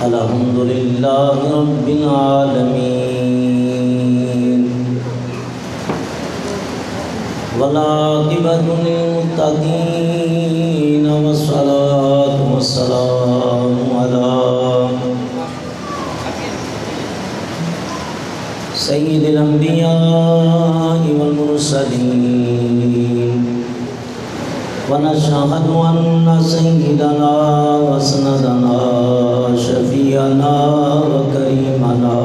الحمدللہ رب العالمین والعاقبۃ للمتقین والصلاۃ والسلام علی سید الانبیاء والمرسلین ونشهد أن سيدنا وسندنا شفيعنا وكريمنا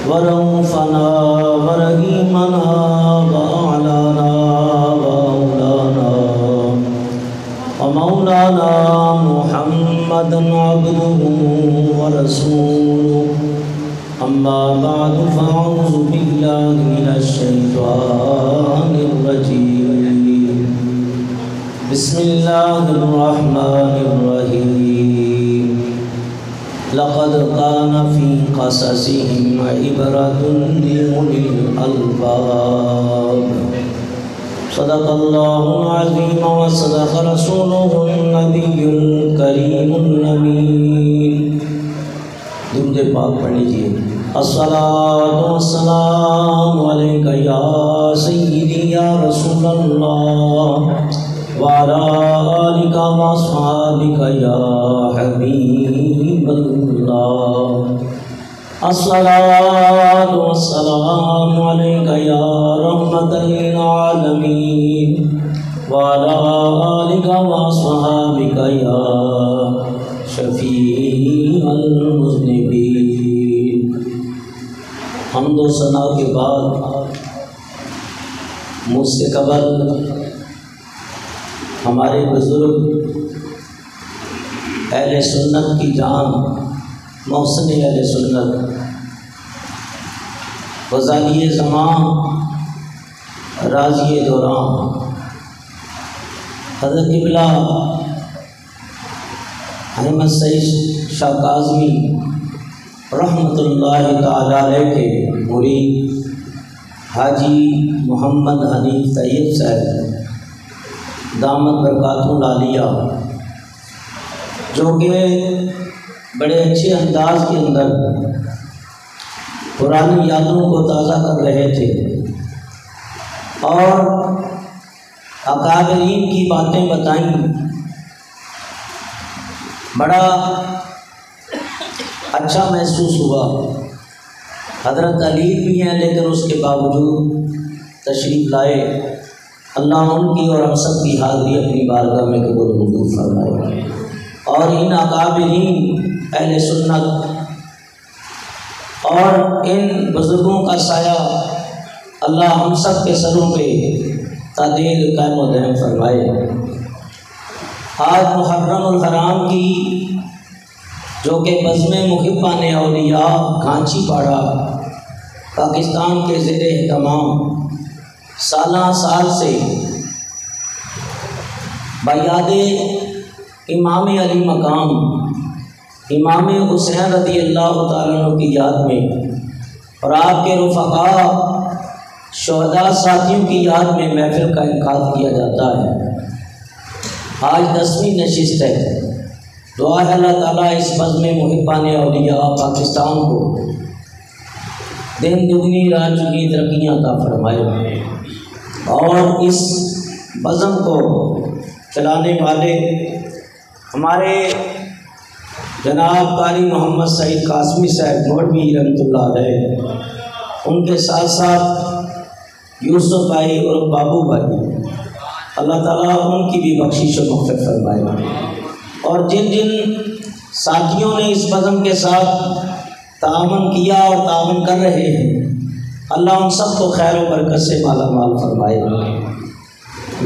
ورؤوفنا ورحيمنا وأعلانا وأولانا ومولانا محمدا عبده ورسوله أما بعد فأعوذ بالله من الشيطان الرجيم بسم اللہ الرحمن الرحیم لقد كان في قصصهم عبرة لأولي الألباب صدق اللہ العظیم وصدق رسوله النبی الکریم الامین۔ درود پاک پڑھ لیجیے۔ الصلاۃ والسلام علیک یا سیدی یا رسول اللہ وعلى آلك وأصحابك يا حبيب الله الصلاة والسلام عليك يا رحمة للعالمين وعلى آلك وأصحابك يا شفيع المذنبين۔ حمد و ثنا کے بعد مجھ سے قبل ہمارے بزرگ اہل سنت کی جان محسن اہل سنت غزالی زمان راضی دوران حضرت قبلہ احمد سعید شاہ کاظمی رحمۃ اللہ تعالی علیہ کے مرید حاجی محمد حنیف طیب صاحب دامت برکاتہ العالیہ، جو کہ بڑے اچھے انداز کے اندر پرانی یادوں کو تازہ کر رہے تھے اور اکابرین کی باتیں بتائیں۔ بڑا اچھا محسوس ہوا۔ حضرت علی بھی ہیں لیکن اس کے باوجود تشریف لائے۔ اللہ ان کی اور ہم سب کی حاضری اپنی بارگاہ میں قبول منظور فرمائے، اور ان اکابرین اہل سنت اور ان بزرگوں کا سایہ اللہ ہم سب کے سروں پہ تعدیل قائم و دائم فرمائے۔ آج محرم الحرام کی جو کہ بزم محبان اولیاء کھانچی پاڑا پاکستان کے زیر اہتمام سالہ سال سے بیاد امام علی مقام امام حسین رضی اللہ تعالیٰ عنہ کی یاد میں اور آپ کے رفقاء شہداء ساتھیوں کی یاد میں محفل کا انعقاد کیا جاتا ہے۔ آج 10ویں نشست ہے۔ دعا ہے اللہ تعالیٰ اس بزم محبان اولیاء پاکستان کو دن دگنی رات چگنی ترقیاں عطا فرمائے، اور اس بزم کو چلانے والے ہمارے جناب قاری محمد سعید قاسمی صاحب مولوی رحمۃ اللہ علیہ، ان کے ساتھ ساتھ یوسف بھائی اور بابو بھائی، اللہ تعالیٰ ان کی بھی بخشش و مغفرت فرمائے، اور جن جن ساتھیوں نے اس بزم کے ساتھ تعاون کیا اور تعاون کر رہے ہیں، اللہ ان سب کو خیر و برکت سے مالا مال فرمائے۔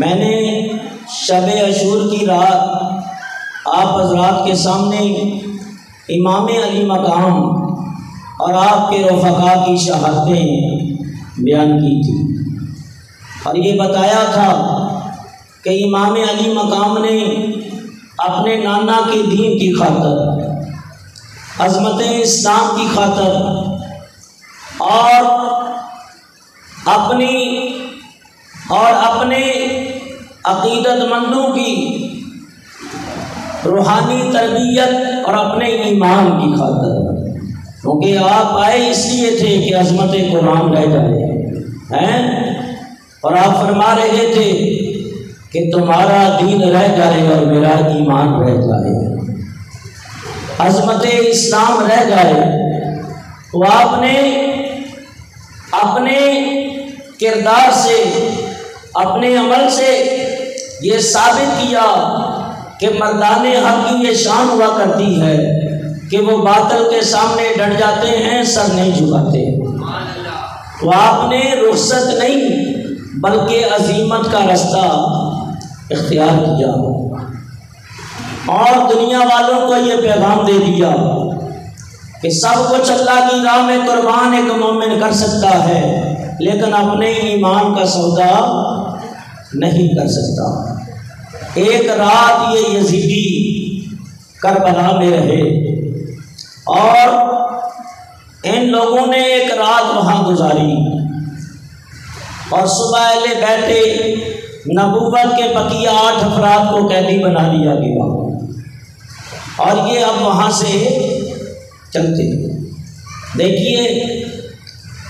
میں نے شب عاشور کی رات آپ حضرات کے سامنے امام علی مقام اور آپ کے رفقاء کی شہادتیں بیان کی تھی، اور یہ بتایا تھا کہ امام علی مقام نے اپنے نانا کے دین کی خاطر، عظمت اسلام کی خاطر اور اپنے عقیدت مندوں کی روحانی تربیت اور اپنے ایمان کی خاطر، کیونکہ آپ آئے اس لیے تھے کہ عظمت قرآن رہ جائے ہیں، اور آپ فرما رہے تھے کہ تمہارا دین رہ جائے اور میرا ایمان رہ جائے، عظمت اسلام رہ جائے۔ تو آپ نے اپنے کردار سے، اپنے عمل سے یہ ثابت کیا کہ مردان حق کی یہ شان ہوا کرتی ہے کہ وہ باطل کے سامنے ڈٹ جاتے ہیں، سر نہیں جھکاتے۔ تو آپ نے رخصت نہیں بلکہ عزیمت کا رستہ اختیار کیا اور دنیا والوں کو یہ پیغام دے دیا کہ سب کچھ اللہ کی راہ میں قربان ایک مومن کر سکتا ہے، لیکن اپنے ایمان کا سودا نہیں کر سکتا۔ ایک رات یہ یزیدی کربلا میں رہے اور ان لوگوں نے ایک رات وہاں گزاری، اور صبح اہل بیت نبوت کے بقیہ 8 افراد کو قیدی بنا دیا گیا، اور یہ اب وہاں سے چلتے۔ دیکھیے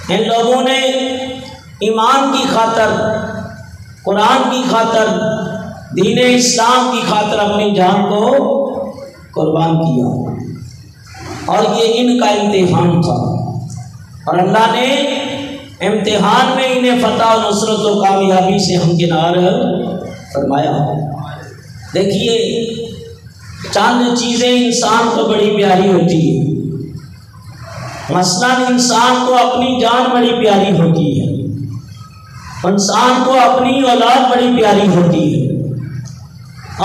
ان لوگوں نے ایمان کی خاطر، قرآن کی خاطر، دین اسلام کی خاطر اپنی جان کو قربان کیا، اور یہ ان کا امتحان تھا، اور اللہ نے امتحان میں انہیں فتح و نصرت و کامیابی سے ہمکنار فرمایا۔ دیکھیے چند چیزیں انسان کو بڑی پیاری ہوتی ہیں، مثلاً انسان کو اپنی جان بڑی پیاری ہوتی ہے، انسان کو اپنی اولاد بڑی پیاری ہوتی ہے،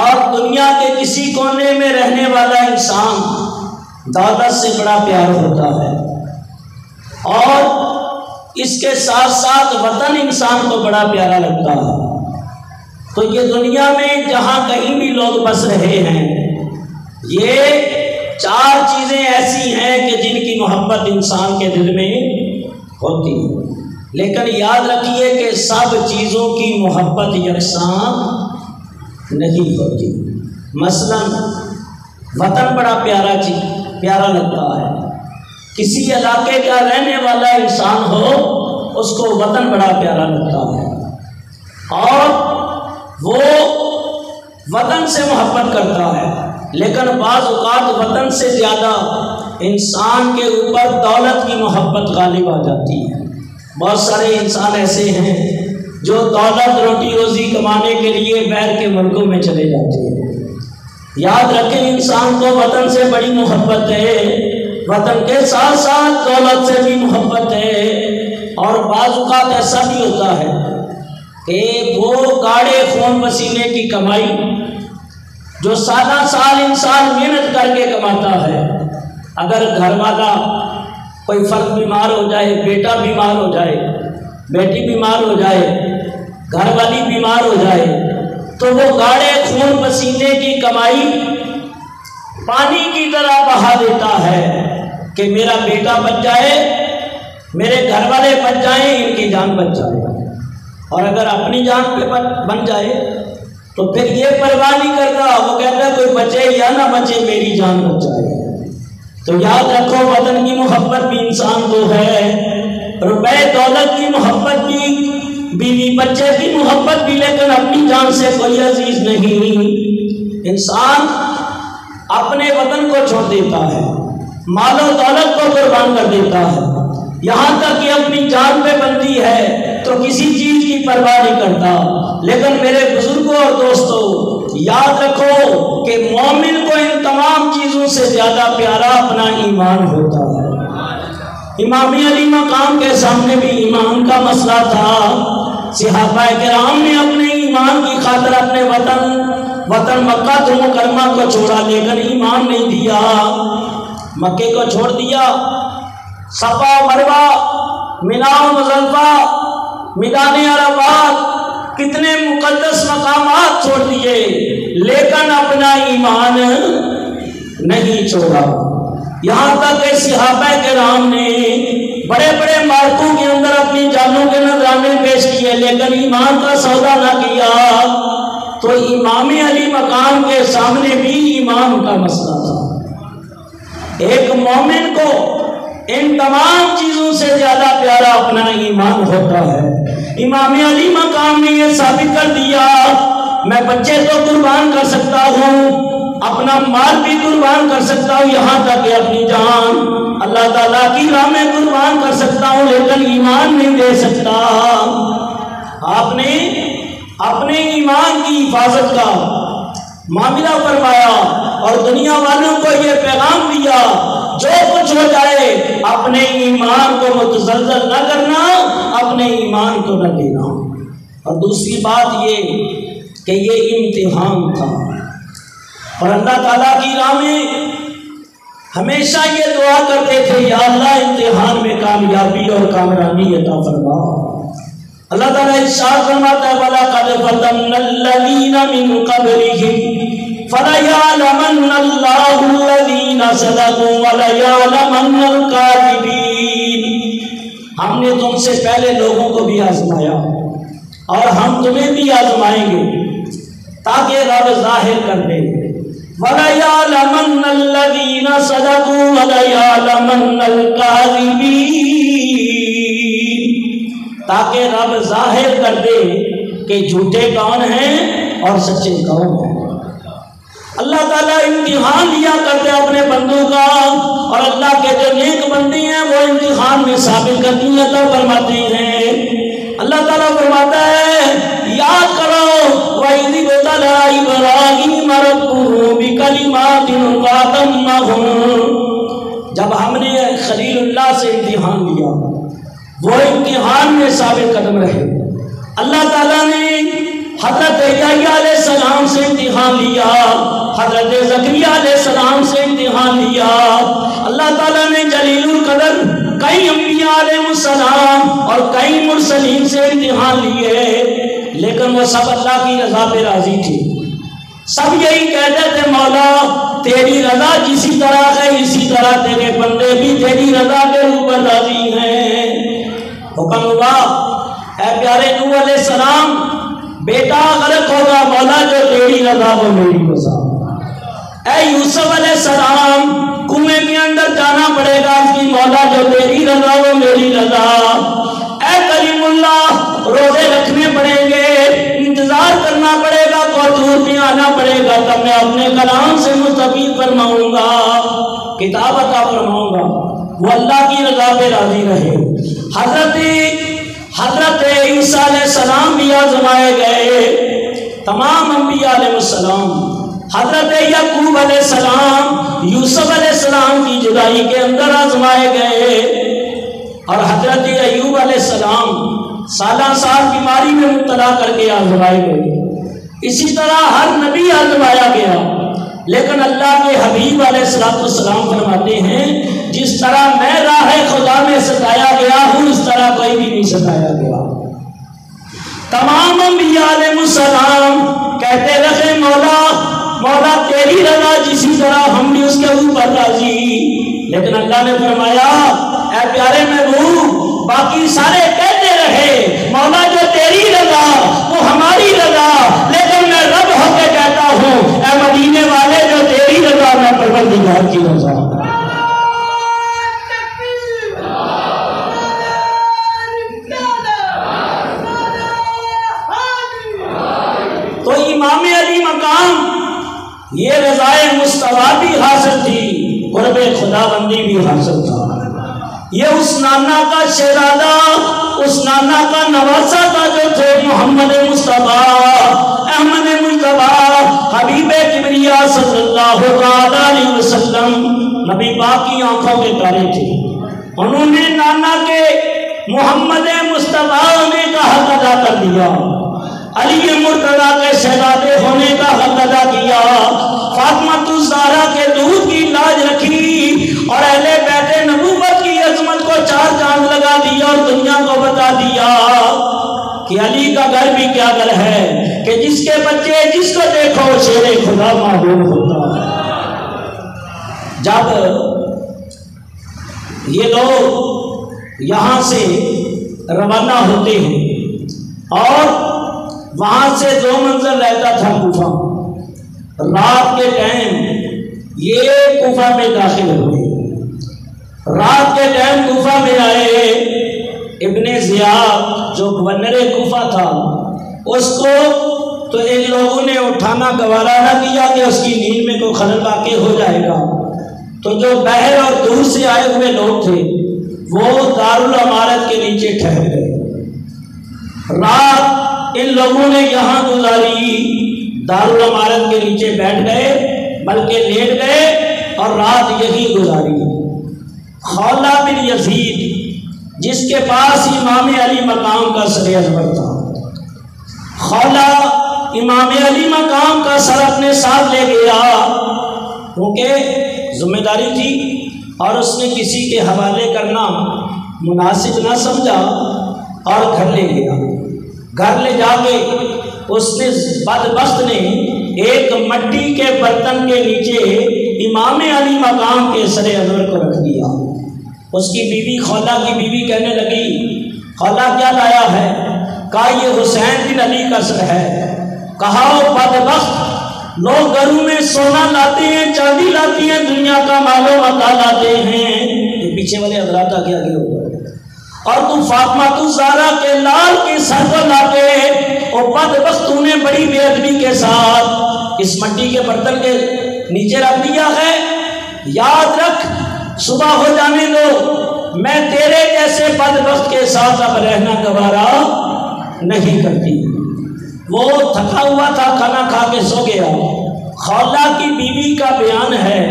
اور دنیا کے کسی کونے میں رہنے والا انسان دولت سے بڑا پیار ہوتا ہے، اور اس کے ساتھ ساتھ وطن انسان کو بڑا پیارا لگتا ہے۔ تو یہ دنیا میں جہاں کہیں بھی لوگ بس رہے ہیں، یہ 4 چیزیں ایسی ہیں کہ جن کی محبت انسان کے دل میں ہوتی ہے، لیکن یاد رکھیے کہ سب چیزوں کی محبت یکساں نہیں ہوتی۔ مثلاً وطن بڑا پیارا لگتا ہے، کسی علاقے کا رہنے والا انسان ہو اس کو وطن بڑا پیارا لگتا ہے، اور وہ وطن سے محبت کرتا ہے، لیکن بعض اوقات وطن سے زیادہ انسان کے اوپر دولت کی محبت غالب آ جاتی ہے۔ بہت سارے انسان ایسے ہیں جو دولت روٹی روزی کمانے کے لیے باہر کے ملکوں میں چلے جاتے ہیں۔ یاد رکھیں انسان کو وطن سے بڑی محبت ہے، وطن کے ساتھ ساتھ دولت سے بھی محبت ہے، اور بعض اوقات ایسا بھی ہوتا ہے کہ وہ گاڑے خون پسینے کی کمائی جو سالہ سال انسان محنت کر کے کماتا ہے، اگر گھر والا کوئی فرد بیمار ہو جائے، بیٹا بیمار ہو جائے، بیٹی بیمار ہو جائے، گھر والی بیمار ہو جائے، تو وہ گاڑے خون پسینے کی کمائی پانی کی طرح بہا دیتا ہے کہ میرا بیٹا بچ جائے، میرے گھر والے بچ جائیں، ان کی جان بچ جائے، اور اگر اپنی جان پہ بن جائے تو پھر یہ پرواہ نہیں کرتا، وہ کہتا ہے کوئی بچے یا نہ بچے میری جان بچ جائے۔ تو یاد رکھو وطن کی محبت بھی انسان کو ہے، روپے دولت کی محبت بھی، بیوی بچے کی محبت بھی، لیکن اپنی جان سے کوئی عزیز نہیں۔ انسان اپنے وطن کو چھوڑ دیتا ہے، مال و دولت کو قربان کر دیتا ہے، یہاں تک کہ اپنی جان پہ بنتی ہے تو کسی چیز کی پرواہ نہیں کرتا۔ لیکن میرے بزرگوں اور دوستوں یاد رکھو کہ مومن کو ان تمام چیزوں سے زیادہ پیارا اپنا ایمان ہوتا ہے۔ امام علی مقام کے سامنے بھی ایمان کا مسئلہ تھا، صحابہ کرام نے اپنے ایمان کی خاطر اپنے وطن مکہ مکرمہ کو چھوڑا، لیکن ایمان نہیں دیا، مکے کو چھوڑ دیا، صفا مروہ، منا مزدلفہ، میدان عرفات، کتنے مقدس مقامات چھوڑ دیے، لیکن اپنا ایمان نہیں چھوڑا۔ یہاں تک کہ صحابہ کرام نے بڑے بڑے مارکوں کے اندر اپنی جانوں کے نذرانے پیش کیے، لیکن ایمان کا سودا نہ کیا، تو امام علی مقام کے سامنے بھی ایمان ایمان کا مسئلہ تھا۔ ایک مومن کو ان تمام چیزوں سے زیادہ پیارا اپنا ایمان ہوتا ہے۔ امام علی مقام نے یہ ثابت کر دیا، میں بچے تو قربان کر سکتا ہوں، اپنا مال بھی قربان کر سکتا ہوں، یہاں تک کہ اپنی جان اللہ تعالیٰ کی راہ میں قربان کر سکتا ہوں، لیکن ایمان نہیں دے سکتا۔ آپ نے اپنے ایمان کی حفاظت کا معاملہ فرمایا اور دنیا والوں کو یہ پیغام دیا، جو کچھ ہو جائے اپنے ایمان کو متزلزل نہ کرنا، اپنے ایمان کو نہ دینا۔ اور دوسری بات یہ کہ یہ امتحان تھا، اور اللہ تعالیٰ کی راہ میں ہمیشہ یہ دعا کرتے تھے، یا اللہ امتحان میں کامیابی اور کامرانی عطا فرما۔ اللہ تعالیٰ ارشاد فرماتا ہے، وَلَقَدْ فَتَنَّا الَّذِينَ مِن قَبْلِهِمْ فَلَيَعْلَمَنَّ اللَّهُ الَّذِينَ صَدَقُوا وَلَيَعْلَمَنَّ الْكَاذِبِينَ۔ ہم نے تم سے پہلے لوگوں کو بھی آزمایا اور ہم تمہیں بھی آزمائیں گے تاکہ رب ظاہر کر دے، وَلَيَعْلَمَنَّ الَّذِينَ صَدَقُوا وَلَيَعْلَمَنَّ الْكَاذِبِينَ، تاکہ رب ظاہر کر دے کہ جھوٹے کون ہیں اور سچے کون ہیں۔ اللہ تعالیٰ امتحان لیا کرتے اپنے بندوں کا، اور اللہ کے جو نیک بندے ہیں وہ امتحان میں ثابت کرتی عطا فرماتے ہیں۔ اللہ تعالیٰ فرماتا ہے، یاد کرو وَإِذِ ابْتَلَىٰ إِبْرَاهِيمَ رَبُّهُ بِكَلِمَاتٍ فَأَتَمَّهُنَّ، جب ہم نے خلیل اللہ سے امتحان لیا، وہ امتحان میں ثابت قدم رہے۔ اللہ تعالیٰ نے حضرت یحییٰ علیہ السلام سے امتحان لیا، حضرت زکریا علیہ السلام سے امتحان لیا۔ اللہ تعالیٰ نے جلیل القدر کئی انبیاء علیہ السلام اور کئی مرسلین سے امتحان لیے، لیکن وہ سب اللہ کی رضا پہ راضی تھے۔ سب یہی کہتے تھے، مولا تیری رضا جسی طرح ہے اسی طرح تیرے بندے بھی تیری رضا کے اوپر راضی ہیں۔ حکم ہوا، اے پیارے نوح علیہ السلام، بیٹا غرق ہوگا، مولا جو تیری رضا وہ میری رضا۔ اے یوسف علیہ السلام، کنویں کے اندر جانا پڑے گا، اس کی مولا جو تیری رضا وہ میری رضا۔ اے کلیم اللہ، روزے رکھنے پڑیں گے، انتظار کرنا پڑے گا، کوثر میں آنا پڑے گا، تب میں اپنے کلام سے مستفید فرماؤں گا، کتاب عطا فرماؤں گا، وہ اللہ کی رضا پہ راضی رہے۔ حضرت عیسیٰ علیہ السلام بھی آزمائے گئے، تمام انبیاء علیہ السلام، حضرت یعقوب علیہ السلام یوسف علیہ السلام کی جدائی کے اندر آزمائے گئے، اور حضرت ایوب علیہ السلام سالہ سال بیماری میں مبتلا کر کے آزمائے گئے۔ اسی طرح ہر نبی آزمایا گیا، لیکن اللہ کے حبیب علیہ السلام فرماتے ہیں، جس طرح میں راہ خدا میں ستایا گیا ہوں اس طرح کوئی بھی نہیں ستایا گیا۔ تمام انبیاء علیہ السلام کہتے رہے، مولا تیری رضا جسی طرح ہم بھی اس کے اوپر راضی، لیکن اللہ نے فرمایا، اے پیارے محبوب، باقی سارے کہتے رہے مولا جو تیری رضا وہ ہماری رضا، لیکن میں رب ہو کے کہتا ہوں، اے مدینے والے جو تیری رضا میں پروردگار کی رضا۔ تو امام علی مقام یہ رضائے مصطفیٰ بھی حاصل تھی، قرب خدا بندی بھی حاصل تھا۔ یہ اس نانا کا شہزادہ، اس نانا کا نواسہ تھا جو تھے محمد مصطفیٰ، احمد مصطفیٰ، حبیب کبریا صلی اللہ علیہ وسلم، نبی پاک کی آنکھوں کے تارے تھے۔ انہوں نے نانا کے محمد مصطفیٰ ہونے کا حق ادا کر دیا، علی مرتضیٰ کے شہزادے ہونے کا حق ادا کیا، فاطمہ الزہرا کے دودھ کی لاج رکھی، اور اہل بیت نبوت کی عظمت کو چار چاند لگا دیا اور دنیا کو بتا دیا کہ علی کا گھر بھی کیا گھر ہے، کہ جس کے بچے جس کو دیکھو شیر خدا معبود ہوتا ہے۔ جب یہ لوگ یہاں سے روانہ ہوتے ہیں اور وہاں سے دو منزل رہتا تھا کوفہ، رات کے ٹائم کوفہ میں داخل ہوئے، رات کے ٹائم کوفہ میں آئے۔ ابن زیاد جو گورنر کوفہ تھا، اس کو تو ان لوگوں نے اٹھانا گوارا نہ کیا کہ اس کی نیند میں کوئی خلل واقع ہو جائے گا، تو جو باہر اور دور سے آئے ہوئے لوگ تھے وہ دارالعمارت کے نیچے ٹھہر گئے۔ رات ان لوگوں نے یہاں گزاری، دارالعمارت کے نیچے بیٹھ گئے، بلکہ لیٹ گئے اور رات یہی گزاری۔ خولہ بن یزید جس کے پاس امام علی مقام کا سر ازبر تھا، خولہ امام علی مقام کا سر اپنے ساتھ لے گیا، کیونکہ ذمہ داری تھی اور اس نے کسی کے حوالے کرنا مناسب نہ سمجھا اور گھر لے گیا۔ گھر لے جا کے اس نے بدبخت نے ایک مٹی کے برتن کے نیچے امام علی مقام کے سر ازبر کو رکھ دیا۔ اس کی بیوی خولہ کی بیوی کہنے لگی، خولہ کیا لایا ہے؟ کہا یہ حسین بن علی کا سر ہے۔ کہا بدبخت، لوگ گھروں میں سونا لاتے ہیں، چاندی لاتی ہیں، دنیا کا مال و متاع لاتے ہیں، یہ پیچھے والے حضرات آگے آگے ہو گئے، اور تو فاطمہ الزہرا کے لال کے سر پر لاتے، اور بدبخت تو نے بڑی بے ادبی کے ساتھ اس مٹی کے برتن کے نیچے رکھ دیا ہے۔ یاد رکھ، صبح ہو جانے دو، میں تیرے جیسے بدبخت کے ساتھ اب رہنا گوارا نہیں کرتی۔ وہ تھکا ہوا تھا، کھانا کھا کے سو گیا۔ خولہ کی بیوی کا بیان ہے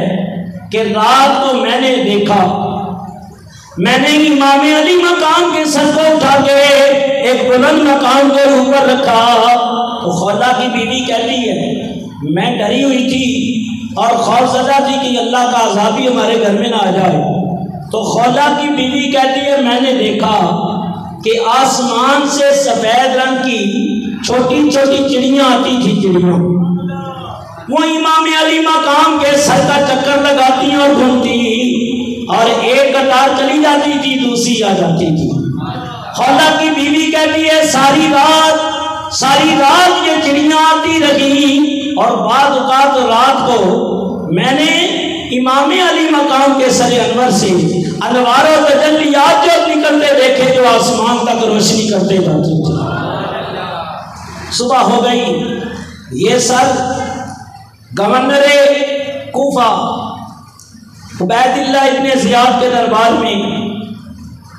کہ رات کو میں نے دیکھا، میں نے امام علی مقام کے سر کو اٹھا کے ایک بلند مقام کے اوپر رکھا، تو خولہ کی بیوی کہتی ہے میں ڈری ہوئی تھی اور خوف زدہ تھی کہ اللہ کا عذاب بھی ہمارے گھر میں نہ آ جائے۔ تو خولہ کی بیوی کہتی ہے میں نے دیکھا کہ آسمان سے سفید رنگ کی چھوٹی چھوٹی چڑیاں آتی تھی، چڑیاں وہ امام علی مقام کے سر کا چکر لگاتی اور گھومتی، اور ایک قطار چلی جاتی تھی، دوسری آ جاتی تھی۔ خولہ کی بیوی کہتی ہے ساری رات یہ چڑیاں آتی رہی، اور بعض اوقات رات کو میں نے امام علی مقام کے سر انور سے انوار و تجلیات جو نکلتے دیکھے، جو آسمان تک روشنی کرتے جاتے تھے۔ صبح ہو گئی، یہ سر گورنر کوفہ عبید اللہ ابن زیاد کے دربار میں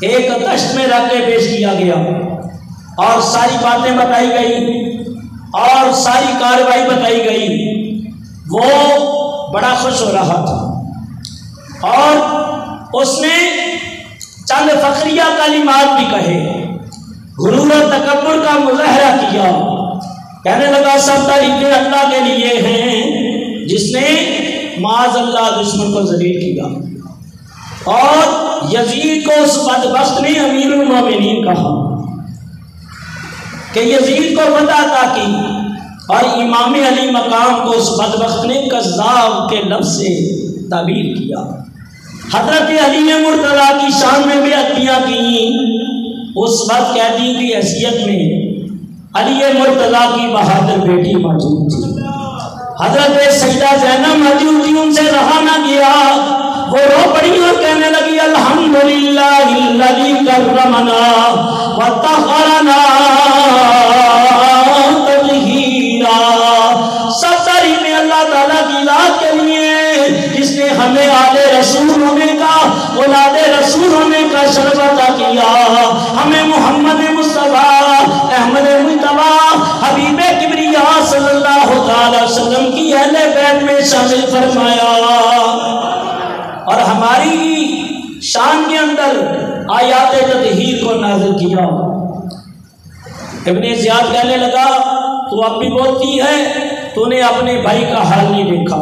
ایک دشت میں رکھ کے پیش کیا گیا، اور ساری باتیں بتائی گئی اور ساری کارروائی بتائی گئی۔ وہ بڑا خوش ہو رہا تھا اور اس نے چند فخریہ کلمات بھی کہے، غرور و تکبر کا مظاہرہ کیا، کہنے لگا سب تعریفیں اللہ کے لیے ہیں جس نے معاذ اللہ دشمن کو ذلیل کیا۔ اور یزید کو اس بدبخت نے امیر المومنین کہا کہ یزید کو فتح عطا کی، اور امام علی مقام کو اس بدبخت نے کذاب کے لفظ سے تعبیر کیا۔ حضرت علی مرتضیٰ کی شان میں بیعتیاں کی، اس وقت قیدی کی حیثیت میں علی مرتضیٰ کی بہادر بیٹی موجود تھی، حضرت سیدہ زینب موجود تھی، ان سے رہا نہ گیا، وہ رو پڑی اور کہنے لگی الحمدللہ الذی کرمنا وطہرنا تطہیرا، سب تعریفیں اللہ تعالیٰ کی ذات کے لیے جس نے ہمیں آل رسول ہونے کا، اولاد رسول ہونے کا شرف عطا کیا، ہمیں محمد مصطفیٰ احمد مجتبیٰ حبیب کبریا صلی اللہ تعالی وسلم کی اہل بیت میں شامل فرمایا، اور ہماری شان کے اندر آیات تطہیر کو نازل کیا۔ ابن زیاد کہنے لگا تو اب بھی بولتی ہے، تو نے اپنے بھائی کا حال نہیں دیکھا۔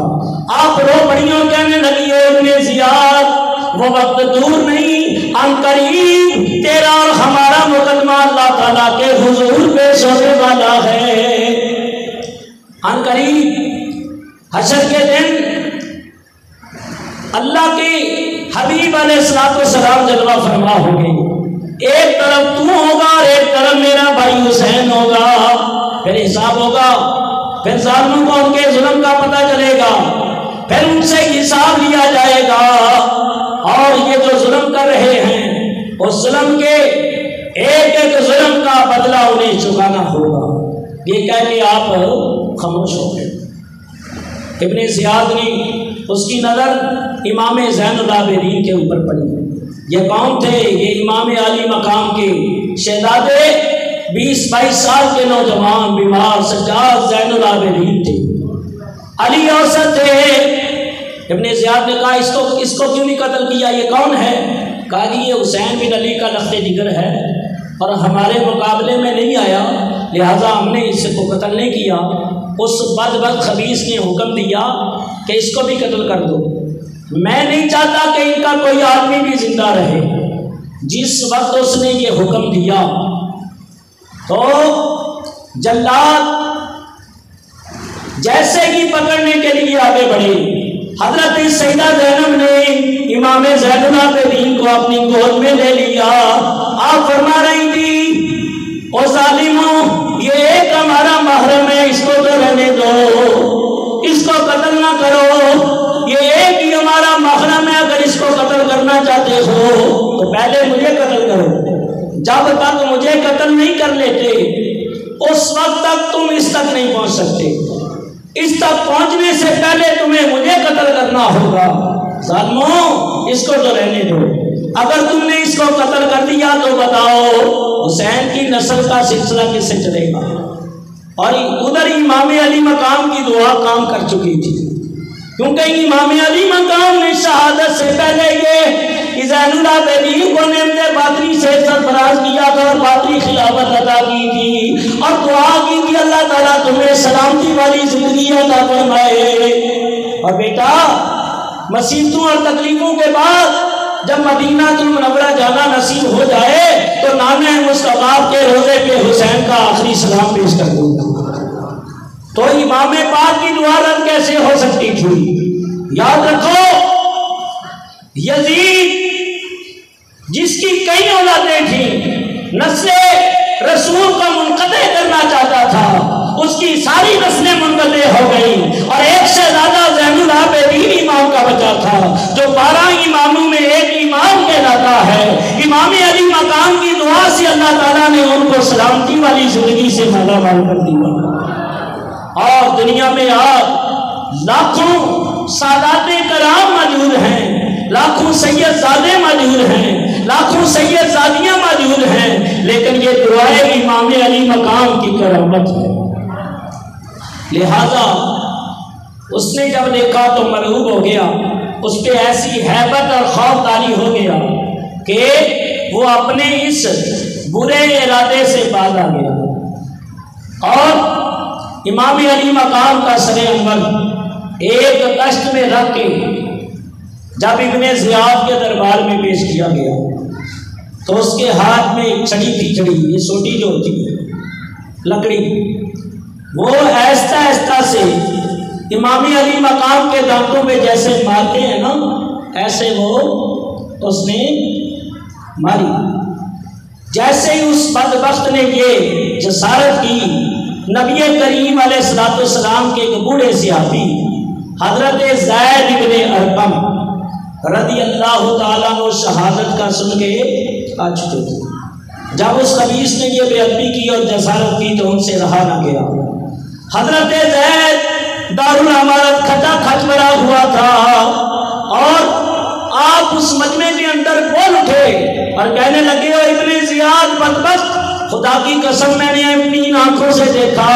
آپ رو پڑی اور کہنے لگی ابن زیاد وہ وقت دور نہیں، ان قریب تیرا اور ہمارا مقدمہ اللہ تعالیٰ کے حضور پیش ہونے والا ہے۔ ان قریب حشر کے دن اللہ کے حبیب علیہ السلام جلوہ فرما ہوں گے، ایک طرف تو ہوگا اور ایک طرف میرا بھائی حسین ہوگا، پھر حساب ہوگا، پھر ظالموں کو ان کے ظلم کا پتہ چلے گا، پھر ان سے حساب لیا کر رہے ہیں اس ظلم کے ایک ایک ظلم کا بدلہ انہیں چکانا ہوگا۔ یہ کہہ کے آپ خاموش ہو گئے۔ ابن زیاد نے اس کی نظر امام زین العابدین کے اوپر پڑی۔ یہ کون تھے؟ یہ امام علی مقام کے شہزادے 20-22 سال کے نوجوان بیمار سجاد زین العابدین تھے، علی اوسط تھے۔ ابن زیاد نے کہا اس کو کیوں نہیں قتل کیا؟ یہ کون ہے؟ کہا کہ یہ حسین بن علی کا لخت جگر ہے اور ہمارے مقابلے میں نہیں آیا، لہٰذا ہم نے اس کو قتل نہیں کیا۔ اس بدبخت خبیث نے حکم دیا کہ اس کو بھی قتل کر دو۔ میں نہیں چاہتا کہ ان کا کوئی آدمی بھی زندہ رہے۔ جس وقت اس نے یہ حکم دیا تو جلاد جیسے ہی پکڑنے کے لیے آگے بڑھے، حضرت سیدہ زینب نے امام زین العابدین کو اپنی گود میں لے لیا۔ آپ فرما رہی تھی او ظالموں، یہ ایک ہمارا محرم ہے، اس کو تو رہنے دو، اس کو قتل نہ کرو، یہ ایک ہی ہمارا محرم ہے، اگر اس کو قتل کرنا چاہتے ہو تو پہلے مجھے قتل کرو۔ جب تک مجھے قتل نہیں کر لیتے اس وقت تک تم اس تک نہیں پہنچ سکتے، اس تک پہنچنے سے پہلے تمہیں مجھے قتل کرنا ہوگا۔ ظالموں، اس کو تو رہنے دو، اگر تم نے اس کو قتل کر دیا تو بتاؤ حسین کی نسل کا سلسلہ کس سے چلے گا؟ اور ادھر امام علی مقام کی دعا کام کر چکی تھی، کیونکہ امام علی مقام نے شہادت سے پہلے یہ زین العابدین کو نعمت باطنی سے سرفراز کیا تھا اور باطنی خلافت عطا کی تھی اور دعا کی کہ اللہ تعالیٰ تمہیں سلامتی والی زندگی عطا فرمائے۔ اور بیٹا، مصیبتوں اور تکلیفوں کے بعد جب مدینہ المنورہ جانا نصیب ہو جائے تو نامہ مصطفیٰ کے روضے پہ حسین کا آخری سلام پیش کر دوں گا۔ تو امام پاک کی دعا رد کیسے ہو سکتی تھی؟ یاد رکھو، یزید جس کی کئی اولادیں تھیں، نسل رسول کو منقطع کرنا چاہتا تھا، اس کی ساری نسلیں منقطع ہو گئی اور ایک سے زیادہ زین العابدین امام کا بچا تھا، جو 12 اماموں میں ایک امام کہلاتا ہے۔ امام علی مقام کی دعا سے اللہ تعالیٰ نے ان کو سلامتی والی زندگی سے مالا مال کر دیا۔ اور دنیا میں آج لاکھوں سادات کرام موجود ہیں، لاکھوں سید زادے موجود ہیں، لاکھوں سید زادیاں موجود ہیں، لیکن یہ دعائے امام علی مقام کی کرامت ہے۔ لہذا اس نے جب دیکھا تو مرعوب ہو گیا، اس پہ ایسی ہیبت اور خوف طاری ہو گیا کہ وہ اپنے اس برے ارادے سے باز آ گیا اور امام علی مقام کا سر انور ایک کشت میں رکھ کے جب ابن زیاد کے دربار میں پیش کیا گیا تو اس کے ہاتھ میں ایک چھڑی تھی، چھڑی یہ سوٹی جو ہوتی ہے لکڑی، وہ ایستا ایستا سے امام علی مقام کے دانتوں پہ جیسے مارتے ہیں نا، ایسے وہ اس نے ماری۔ جیسے ہی اس بدبخت نے یہ جسارت کی، نبی کریم علیہ الصلوۃ والسلام کے ایک بوڑھے صحابی حضرت زید بن ارقم رضی اللہ تعالیٰ عنہ شہادت کا سن کے آ چکے تھے۔ جب اس خبیث نے یہ بے ادبی کی اور جسارت کی تو ان سے رہا نہ گیا۔ حضرت زید دارالعمارت کھچا کھچ بڑا ہوا تھا اور آپ اس مجمع کے اندر بول اٹھے اور کہنے لگے او ابن زیاد بدبخت، خدا کی قسم میں نے اپنی آنکھوں سے دیکھا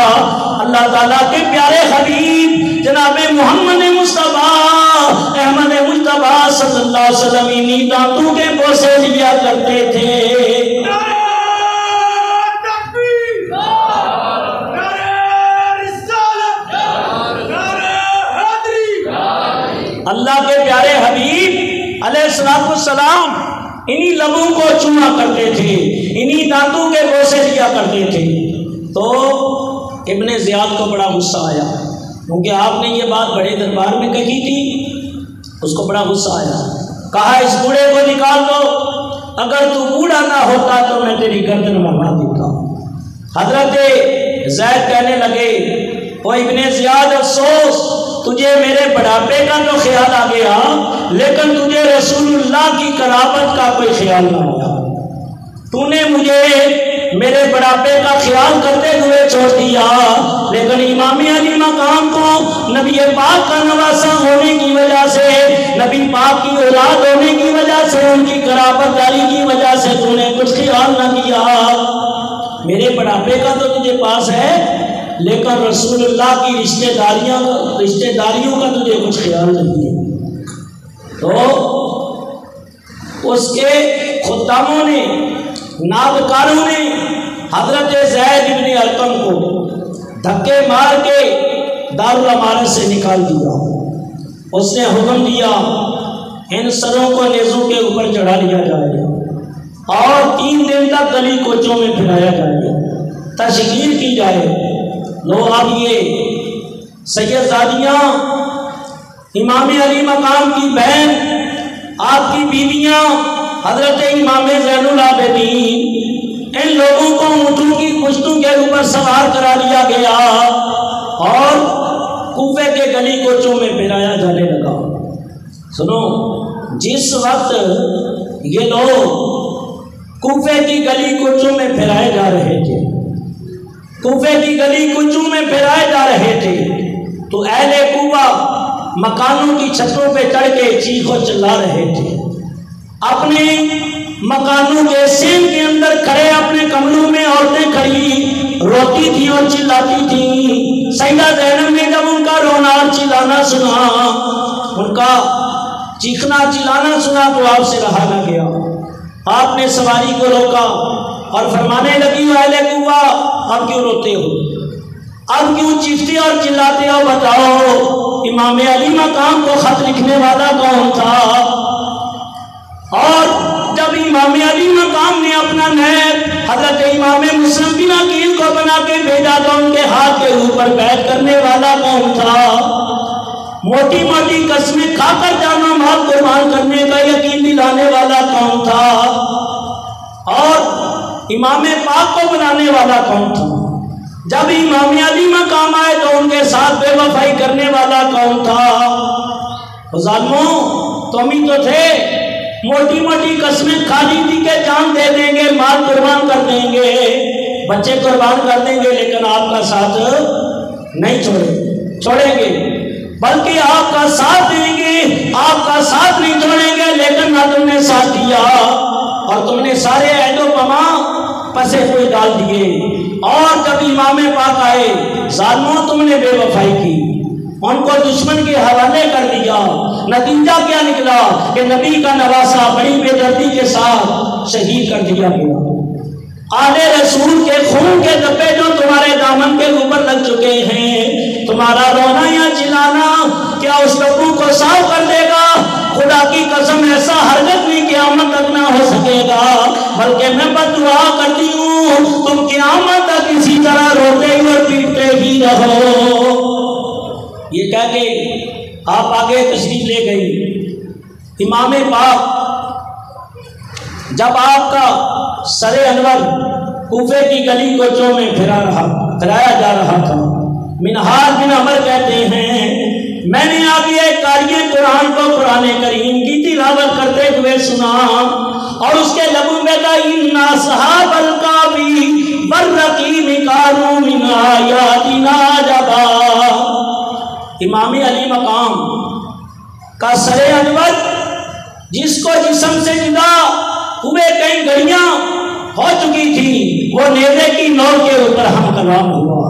اللہ تعالیٰ کے پیارے حبیب جناب محمد مصطفیٰ احمد مصطفیٰ صلی اللہ علیہ وسلم انہی دانتوں کے بوسے لیا کرتے تھے۔ اللہ کے پیارے حبیب علیہ السلام انہی لبوں کو چوما کرتے تھے، انہی دانتوں کے بوسے لیا کرتے تھے۔ تو ابن زیاد کو بڑا غصہ آیا، کیونکہ آپ نے یہ بات بڑے دربار میں کہی تھی، اس کو بڑا غصہ آیا۔ کہا اس بوڑھے کو نکال دو، اگر تو بوڑھا نہ ہوتا تو میں تیری گردن مروا دیتا۔ حضرت زید کہنے لگے او ابن زیاد افسوس، تجھے میرے بڑھاپے کا تو خیال آ گیا، لیکن تجھے رسول اللہ کی قرابت کا کوئی خیال نہ آیا، تو نے مجھے میرے بڑھاپے کا خیال کرتے ہوئے چھوڑ دیا۔ لیکن امام علی مقام کو نبی پاک کا نواسا ہونے کی وجہ سے، نبی پاک کی اولاد ہونے کی وجہ سے، ان کی قرابت داری کی وجہ سے تو نے کچھ خیال نہ کیا۔ میرے بڑھاپے کا تو تجھے پاس ہے، لیکن رسول اللہ کی رشتہ داریوں کا تجھے کچھ خیال نہیں ہے۔ تو اس کے خداموں نے، نابکاروں نے حضرت زید بن ارقم کو دھکے مار کے دارالامارت سے نکال دیا۔ اس نے حکم دیا ان سروں کو نیزوں کے اوپر چڑھا لیا جائے اور 3 دن تک گلی کوچوں میں پھرایا جائے، تشہیر کی جائے۔ لو اب یہ سیدزادیاں، امام علی مقام کی بہن، آپ کی بیویاں، حضرت امام زین العابدین، ان لوگوں کو اونٹوں کی پشتوں کے اوپر سوار کرا لیا گیا اور کوفے کے گلی کوچوں میں پھرایا جانے لگا۔ سنو، جس وقت یہ لوگ کوفے کی گلی کوچوں میں پھرائے جا رہے تھے، کوفے کی گلی کوچوں میں پھرائے جا رہے تھے، تو اہل کوفہ مکانوں کی چھتوں پہ چڑھ کے چیخ و چلا رہے تھے۔ اپنے مکانوں کے سین کے اندر کھڑے اپنے کمروں میں عورتیں کھڑی روتی تھی اور چلاتی تھیں۔ سیدہ زینب نے جب ان کا رونا اور چلانا سنا، ان کا چیخنا چلانا سنا، تو آپ سے رہا نہ گیا۔ آپ نے سواری کو روکا اور فرمانے لگی، اہل کوفہ اب کیوں روتے ہو، اب کیوں چیختے اور چلاتے ہو؟ بتاؤ امام علی مقام کو خط لکھنے والا کون تھا؟ اور جب امام علی مقام نے اپنا نیب حضرت امام مسلم بن عقیل کو بنا کے بھیجا تو ان کے ہاتھ کے اوپر بیعت کرنے والا کون تھا؟ موٹی موٹی قسمیں کھا کر جانا مال قربان کرنے کا یقین دلانے والا کون تھا؟ اور امام پاک کو بنانے والا کون تھا؟ جب امام علی مقام آئے تو ان کے ساتھ بے وفائی کرنے والا کون تھا؟ ظالموں، تم ہی تو تھے، موٹی موٹی قسمیں کھا لی تھی کہ جان دے دیں گے، مال قربان کر دیں گے، بچے قربان کر دیں گے، لیکن آپ کا ساتھ نہیں چھوڑیں گے، بلکہ آپ کا ساتھ دیں گے، آپ کا ساتھ نہیں چھوڑیں گے۔ لیکن نہ تم نے ساتھ دیا اور تم نے سارے عہد و پیمان پسے ہوئے ڈال دیے۔ اور جب امام پاک آئے، ظالموں تم نے بے وفائی کی، ان کو دشمن کے حوالے کر دیا۔ نتیجہ کیا نکلا کہ نبی کا نواسا بڑی بے دردی کے ساتھ شہید کر دیا گیا۔ آل رسول کے خون کے دھبے جو تمہارے دامن کے اوپر لگ چکے ہیں، تمہارا رونا یا چلانا کیا اس لوگوں کو صاف کر دے گا؟ خدا کی قسم ایسا ہرگز بھی قیامت تک نہ ہو سکے گا، بلکہ میں بد دعا کرتی ہوں تم قیامت تک اسی طرح روتے اور پیٹتے ہی رہو۔ یہ کہہ کے آپ آگے تشریف لے گئی۔ امام پاک جب آپ کا سر انور کوفے کی گلی کوچوں میں پھرایا جا رہا تھا، منہار بن عمر کہتے ہیں میں نے آگے قاری قرآن کو قرآن کریم کی تلاوت کرتے ہوئے سنا اور اس کے لبوں میں کہا ان اصحاب الکافی والرقیم کانوا من آیاتنا عجبا۔ امام علی مقام کا سر انور جس کو جسم سے جدا ہوئے کئی گھڑیاں ہو چکی تھی، وہ نیزے کی نوک کے اوپر ہم کلام ہوا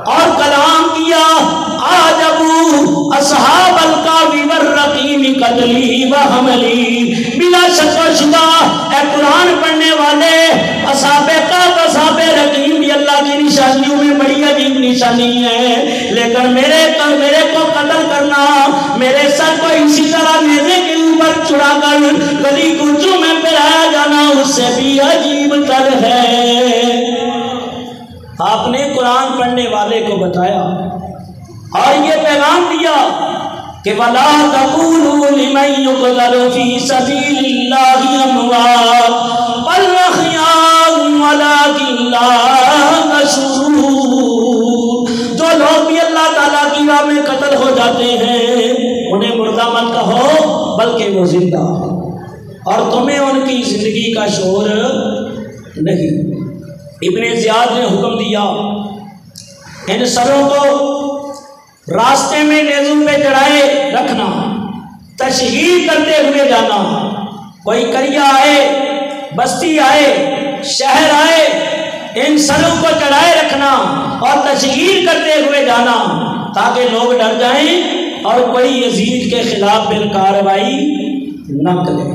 اور کلام کیا آجبو اصحاب الکافی والرقیم قتلی و حملی۔ بلا شک و شبہ اے قرآن پڑھنے والے، اصحاب کاف اصحاب رقیم بھی اللہ کی نشانیوں میں بڑی عجیب نشانی ہے، لیکن میرے کو قتل کرنا، میرے سر کو اسی طرح نیزے کے اوپر چڑھا کر گلی کوچوں میں پھرایا جانا اس سے بھی عجیب تر ہے۔ آپ نے قرآن پڑھنے والے کو بتایا اور یہ پیغام دیا کہ وَلَا تَقُولُوا لِمَن يُقْتَلُ فِي سَبِيلِ اللَّهِ أَمْوَاتٌ بَلْ أَحْيَاءٌ وَلَٰكِن لَّا تَشْعُرُونَ۔ جو لوگ بھی اللہ تعالیٰ کی راہ میں قتل ہو جاتے ہیں انہیں مردہ مت کہو، بلکہ وہ زندہ ہے اور تمہیں ان کی زندگی کا شعور نہیں۔ ابن زیاد نے حکم دیا ان سروں کو راستے میں نیزوں پہ چڑھائے رکھنا، تشہیر کرتے ہوئے جانا، کوئی قریہ آئے، بستی آئے، شہر آئے، ان سروں کو چڑھائے رکھنا اور تشہیر کرتے ہوئے جانا تاکہ لوگ ڈر جائیں اور کوئی یزید کے خلاف پھر کارروائی نہ کرے۔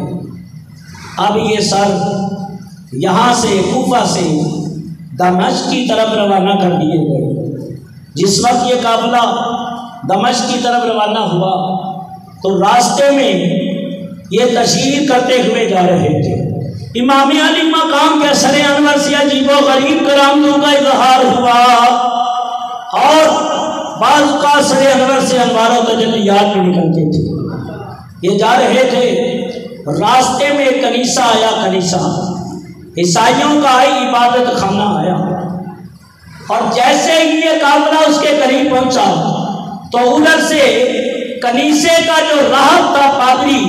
اب یہ سر یہاں سے کوفہ سے دمشق کی طرف روانہ کر دیے گئے۔ جس وقت یہ قافلہ دمشق کی طرف روانہ ہوا تو راستے میں یہ تشہیر کرتے ہوئے جا رہے تھے۔ امام علی مقام کے سر انور سے عجیب و غریب کرامتوں کا اظہار ہوا اور بعض کا سر انور سے انوار و تجلیات بھی نکلتے تھے۔ یہ جا رہے تھے، راستے میں ایک کنیسہ آیا، کنیسہ عیسائیوں کا عبادت خانہ آیا، اور جیسے ہی یہ قافلہ اس کے قریب پہنچا تو ادھر سے کنیسے کا جو راہب تھا پادری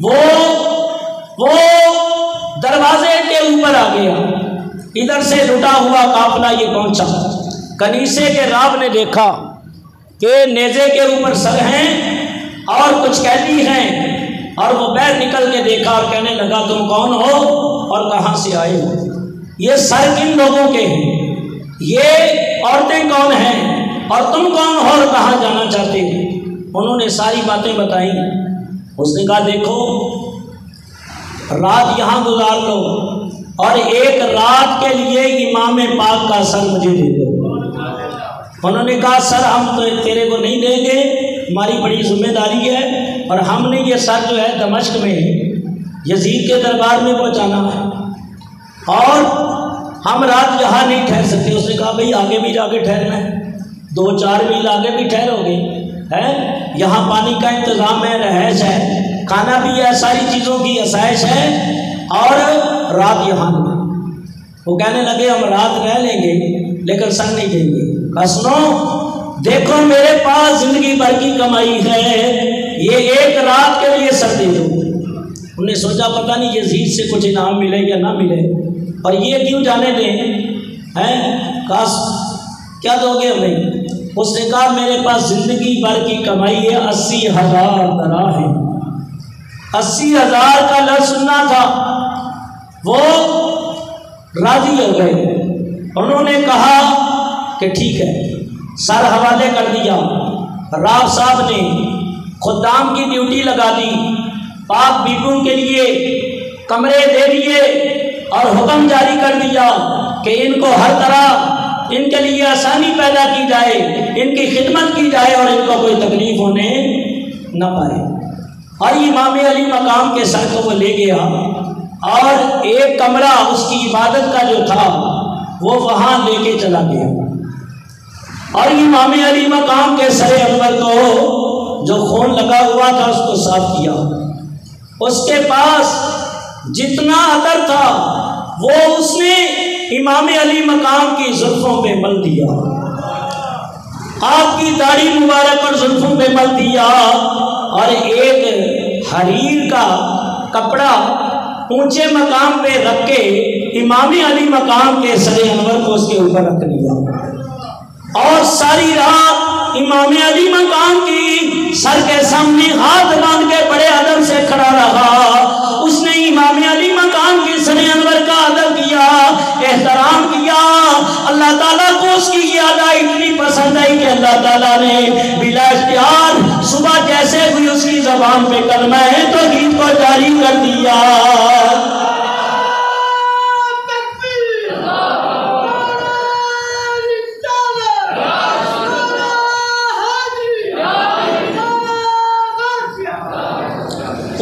وہ دروازے کے اوپر آ گیا۔ ادھر سے لٹا ہوا قافلہ یہ پہنچا، کنیسے کے راہب نے دیکھا کہ نیزے کے اوپر سر ہیں اور کچھ قیدی ہیں، اور وہ باہر نکل کے دیکھا اور کہنے لگا تم کون ہو اور کہاں سے آئے ہو؟ یہ سر کن لوگوں کے ہیں؟ یہ عورتیں کون ہیں اور تم کون ہو اور کہاں جانا چاہتے ہو؟ انہوں نے ساری باتیں بتائیں۔ اس نے کہا دیکھو رات یہاں گزار لو اور ایک رات کے لیے امام پاک کا سر مجھے دے دو۔ انہوں نے کہا سر ہم تو تیرے کو نہیں دیں گے، ہماری بڑی ذمہ داری ہے اور ہم نے یہ سر جو ہے دمشق میں یزید کے دربار میں پہنچانا ہے اور ہم رات یہاں نہیں ٹھہر سکتے۔ اس نے کہا بھئی آگے بھی جا کے ٹھہرنا ہے، 2-4 میل آگے بھی ٹھہرو گے، یہاں پانی کا انتظام ہے، رہائش ہے، کھانا بھی ہے، ساری چیزوں کی آسائش ہے، اور رات یہاں نہیں۔ وہ کہنے لگے ہم رات رہ لیں گے لیکن سر نہیں دیں گے۔ کہا سنو دیکھو میرے پاس زندگی بھر کی کمائی ہے، یہ ایک رات کے لیے سر دے دو۔ انہوں نے سوچا پتہ نہیں یزید سے کچھ انعام ملے یا نہ ملے، اور یہ کیوں جانے دیں، کاش کیا دو گے ہمیں؟ اس نے کہا میرے پاس زندگی بھر کی کمائی ہے 80,000 دراہم۔ 80,000 کا لفظ سننا تھا، وہ راضی ہو گئے۔ انہوں نے کہا کہ ٹھیک ہے، سر حوالے کر دیا۔ راہ صاحب نے خدام کی ڈیوٹی لگا دی، پاک بیبیوں کے لیے کمرے دے دیے اور حکم جاری کر دیا کہ ان کو ہر طرح ان کے لیے آسانی پیدا کی جائے، ان کی خدمت کی جائے اور ان کو کوئی تکلیف ہونے نہ پائے۔ اور امام علی مقام کے سر کو وہ لے گیا اور ایک کمرہ اس کی عبادت کا جو تھا وہ وہاں لے کے چلا گیا، اور امام علی مقام کے سر انور کو جو خون لگا ہوا تھا اس کو صاف کیا۔ اس کے پاس جتنا عطر تھا وہ اس نے امام علی مقام کی زلفوں پہ مل دیا، آپ کی داڑھی مبارک اور زلفوں پہ مل دیا، اور ایک حریر کا کپڑا اونچے مقام پہ رکھ کے امام علی مقام کے سر انور کو اس کے اوپر رکھ لیا، اور ساری رات امام علی مقام کی سر کے سامنے ہاتھ باندھ کے بڑے ادب سے کھڑا رہا۔ اس نے امام علی مقام کی سر انور کا ادب کیا، احترام کیا۔ اللہ تعالیٰ کو اس کی یہ ادا اتنی پسند آئی کہ اللہ تعالیٰ نے بلا اختیار صبح جیسے ہوئی اس کی زبان پہ کلمہ توحید کو جاری کر دیا۔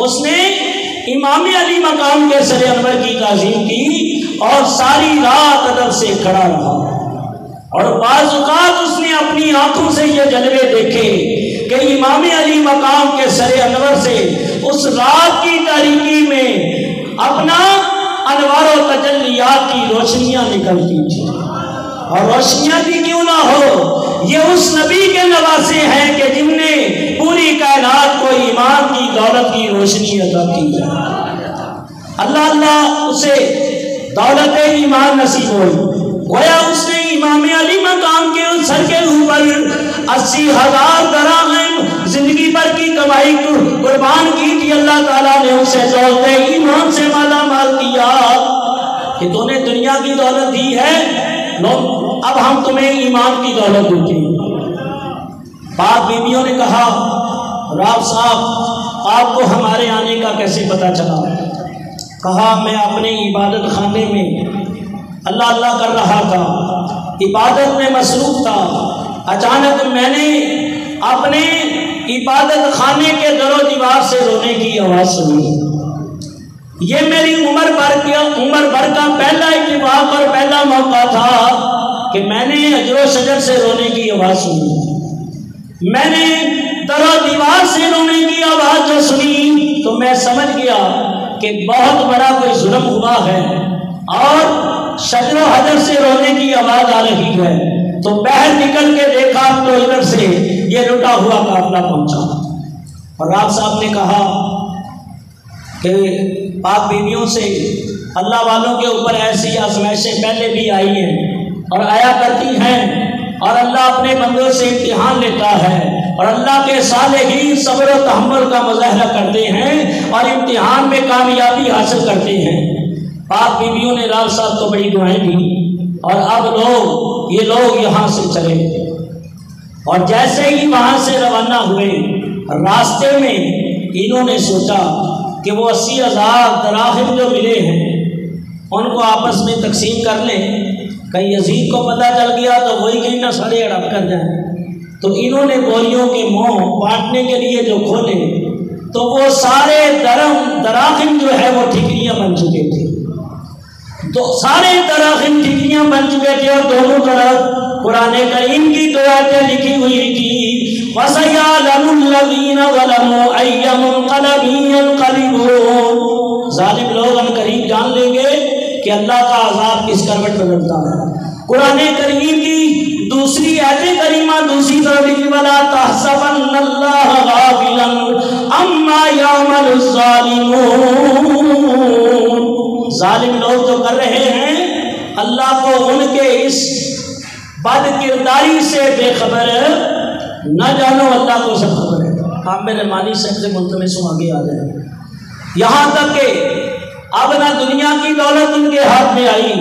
اس نے امام علی مقام کے سر انور کی تعظیم کی اور ساری رات ادب سے کھڑا رہا، اور بعض اوقات اس نے اپنی آنکھوں سے یہ جلوے دیکھے کہ امام علی مقام کے سر انور سے اس رات کی تاریکی میں اپنا انوار و تجلیات کی روشنیاں نکلتی تھی، اور روشنیاں بھی کیوں نہ ہو، یہ اس نبی کے نواسے ہیں کہ جن نے پوری کائنات کو ایمان کی دولت کی روشنی عطا کی جائے۔ اللہ اسے دولت ایمان نصیب ہوئی۔ گویا اس نے امام علی مقام کے اس سر کے اوپر 80,000 دراہم زندگی بھر کی کمائی قربان کی تھی۔ اللہ تعالیٰ نے اسے دولت ایمان سے مالا مال کیا کہ تو نے دنیا کی دولت دی ہے، اب ہم تمہیں ایمان کی دولت دیتے ہیں۔ پاک بیویوں نے کہا راف صاحب آپ کو ہمارے آنے کا کیسے پتہ چلا؟ کہا میں اپنے عبادت خانے میں اللہ کر رہا تھا، عبادت میں مصروف تھا، اچانک میں نے اپنے عبادت خانے کے در و دیوار سے رونے کی آواز سنی۔ یہ میری عمر بھر کا پہلا اتفاق اور پہلا موقع تھا کہ میں نے اجر و شجر سے رونے کی آواز سنی۔ میں نے در و دیوار سے رونے کی آواز جو سنی تو میں سمجھ گیا کہ بہت بڑا کوئی ظلم ہوا ہے اور شجر و حجر سے رونے کی آواز آ رہی ہے۔ تو باہر نکل کے دیکھا تو ادھر سے یہ لٹا ہوا قافلہ پہنچا، اور راف صاحب نے کہا کہ پاک بیویوں سے اللہ والوں کے اوپر ایسی آزمائشیں پہلے بھی آئی ہیں اور آیا کرتی ہیں، اور اللہ اپنے بندوں سے امتحان لیتا ہے، اور اللہ کے صالحین صبر و تحمل کا مظاہرہ کرتے ہیں اور امتحان میں کامیابی حاصل کرتے ہیں۔ پاک بیویوں نے راف صاحب کو بڑی دعائیں دی، اور اب یہ لوگ یہاں سے چلے، اور جیسے ہی وہاں سے روانہ ہوئے راستے میں انہوں نے سوچا کہ وہ 80,000 دراہم جو ملے ہیں ان کو آپس میں تقسیم کر لیں، کہیں یزید کو پتہ چل گیا تو وہی کہیں نہ سارے ہڑپ کر جائیں۔ تو انہوں نے بوریوں کے منہ بانٹنے کے لیے جو کھولے تو وہ سارے دراہم جو ہے وہ ٹھیکریاں بن چکے تھے، تو سارے دراہم ٹھیکریاں بن چکے تھے، اور دونوں طرف قرآن کریم کی دعائیں لکھی ہوئی تھی، وَسَيَعْلَمُ الَّذِينَ ظَلَمُوا أَيَّ مُنقَلَبٍ يَنقَلِبُونَ۔ ظالم لوگ ان قریب جان لیں گے کہ اللہ کا عذاب کس کروٹ بدلتا ہے۔ قرآن کریم کی دوسری آیت کریمہ دوسری طرف لکھی، وَلَا تَحْسَبَنَّ اللَّهَ غَافِلًا عَمَّا يَعْمَلُ الظَّالِمُونَ۔ ظالم لوگ جو کر رہے ہیں اللہ کو ان کے اس بد کرداری سے بے خبر نہ جانو، اللہ کو سب خبر ہے۔ آپ میرے مانی صاحب سے ملتمس ہوں آگے آ جائیں۔ یہاں تک کہ اب نہ دنیا کی دولت ان کے ہاتھ میں آئی،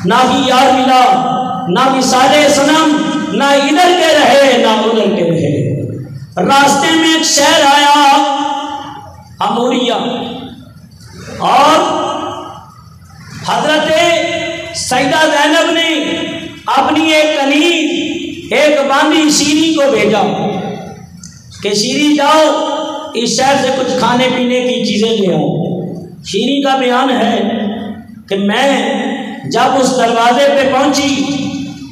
نہ ہی یار ملا، نہ مثال صنم، نہ ادھر کے رہے نہ ادھر کے رہے۔ راستے میں ایک شہر آیا اموریہ، اور حضرت سیدہ زینب نے اپنی ایک کنیز ایک باندھی شیری کو بھیجا کہ شیری جاؤ اس شہر سے کچھ کھانے پینے کی چیزیں لے آؤ۔ شیری کا بیان ہے کہ میں جب اس دروازے پہ پہنچی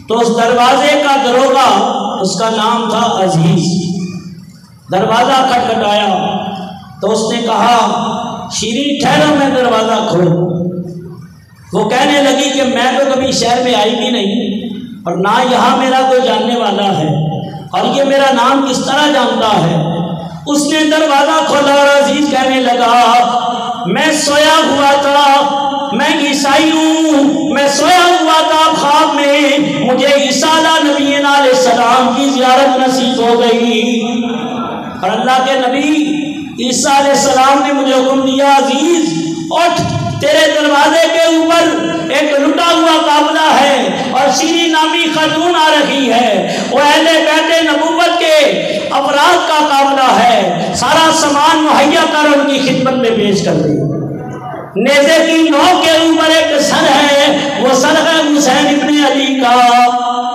تو اس دروازے کا دروگا، اس کا نام تھا عزیز، دروازہ کھٹکھٹایا تو اس نے کہا شیریں ٹھہرو میں دروازہ کھول۔ وہ کہنے لگی کہ میں تو کبھی شہر میں آئی بھی نہیں اور نہ یہاں میرا کوئی جاننے والا ہے، اور یہ میرا نام کس طرح جانتا ہے۔ اس نے دروازہ کھولا اور عزیز کہنے لگا میں سویا ہوا تھا، میں عیسائی ہوں، میں سویا ہوا تھا خواب میں، مجھے عیسیٰ نبی علیہ السلام کی زیارت نصیب ہو گئی، اور اللہ کے نبی عیسیٰ علیہ السلام نے مجھے حکم دیا عزیز اٹھ، تیرے دروازے کے اوپر ایک لٹا ہوا قافلہ ہے اور شیری نامی خاتون آ رہی ہے، وہ اہل بیت نبوت کے افراد کا قافلہ ہے، سارا سامان مہیا کر ان کی خدمت میں پیش کر دے۔ نیزے کی نوک کے اوپر ایک سر ہے، وہ سر ہے حسین ابن علی کا،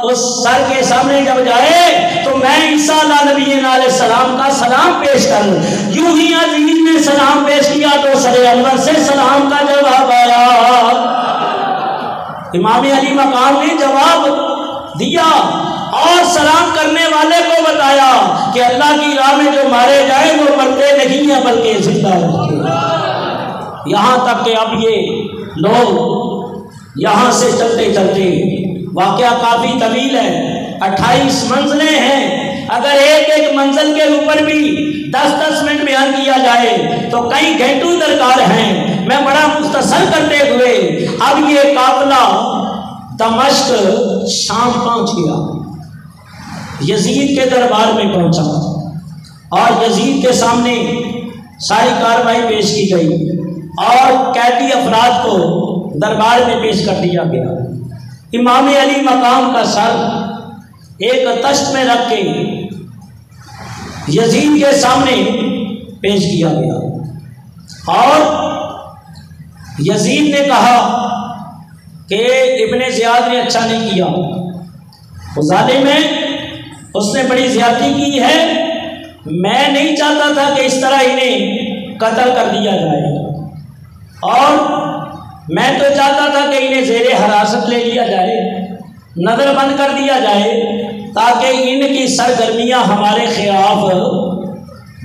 اس سر کے سامنے جب جائے تو میں عیسیٰ نبی علیہ السلام کا سلام پیش کر، یوں ہی عزیز نے سلام پیش کیا تو سر انور سے سلام کا جواب آیا۔ امام علی مقام نے جواب دیا اور سلام کرنے والے کو بتایا کہ اللہ کی راہ میں جو مارے جائیں وہ مرتے نہیں ہیں بلکہ زندہ رہتے ہیں۔ یہاں تک کہ اب یہ لوگ یہاں سے چلتے چلتے، واقعہ کافی طویل ہے، 28 منزلیں ہیں، اگر ایک ایک منزل کے اوپر بھی 10-10 جائے تو کئی گھنٹوں درکار ہیں. میں بڑا مختصر کرتے ہوئے اب یہ قافلہ دمشق شام پہنچ گیا، یزید کے دربار میں پہنچا اور یزید کے سامنے ساری کارروائی پیش کی گئی اور قیدی افراد کو دربار میں پیش کر دیا گیا. امام علی مقام کا سر ایک تشت میں رکھ کے یزید کے سامنے پیش کیا گیا اور یزید نے کہا کہ ابن زیاد نے اچھا نہیں کیا، وہ ظالم ہے، اس نے بڑی زیادتی کی ہے، میں نہیں چاہتا تھا کہ اس طرح انہیں قتل کر دیا جائے اور میں تو چاہتا تھا کہ انہیں زیر حراست لے لیا جائے، نظر بند کر دیا جائے تاکہ ان کی سرگرمیاں ہمارے خلاف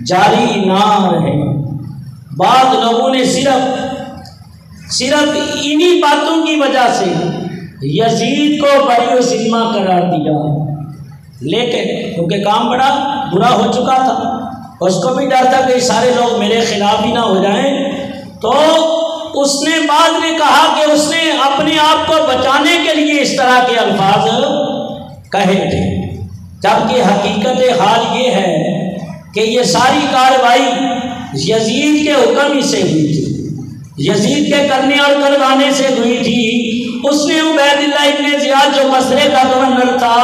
جاری نہ رہیں. بعض لوگوں نے صرف انہی باتوں کی وجہ سے یزید کو بری ذمہ قرار دیا، لیکن کیونکہ کام بڑا برا ہو چکا تھا، اس کو بھی ڈر تھا کہ سارے لوگ میرے خلاف ہی نہ ہو جائیں، تو اس نے بعد میں کہا کہ اس نے اپنے آپ کو بچانے کے لیے اس طرح کے الفاظ کہے تھے، جبکہ حقیقت حال یہ ہے کہ یہ ساری کارروائی یزید کے حکم ہی سے ہوئی تھی، یزید کے کرنے اور کروانے سے ہوئی تھی. اس نے عبید اللہ ابن زیاد جو مصرے کا گورنر تھا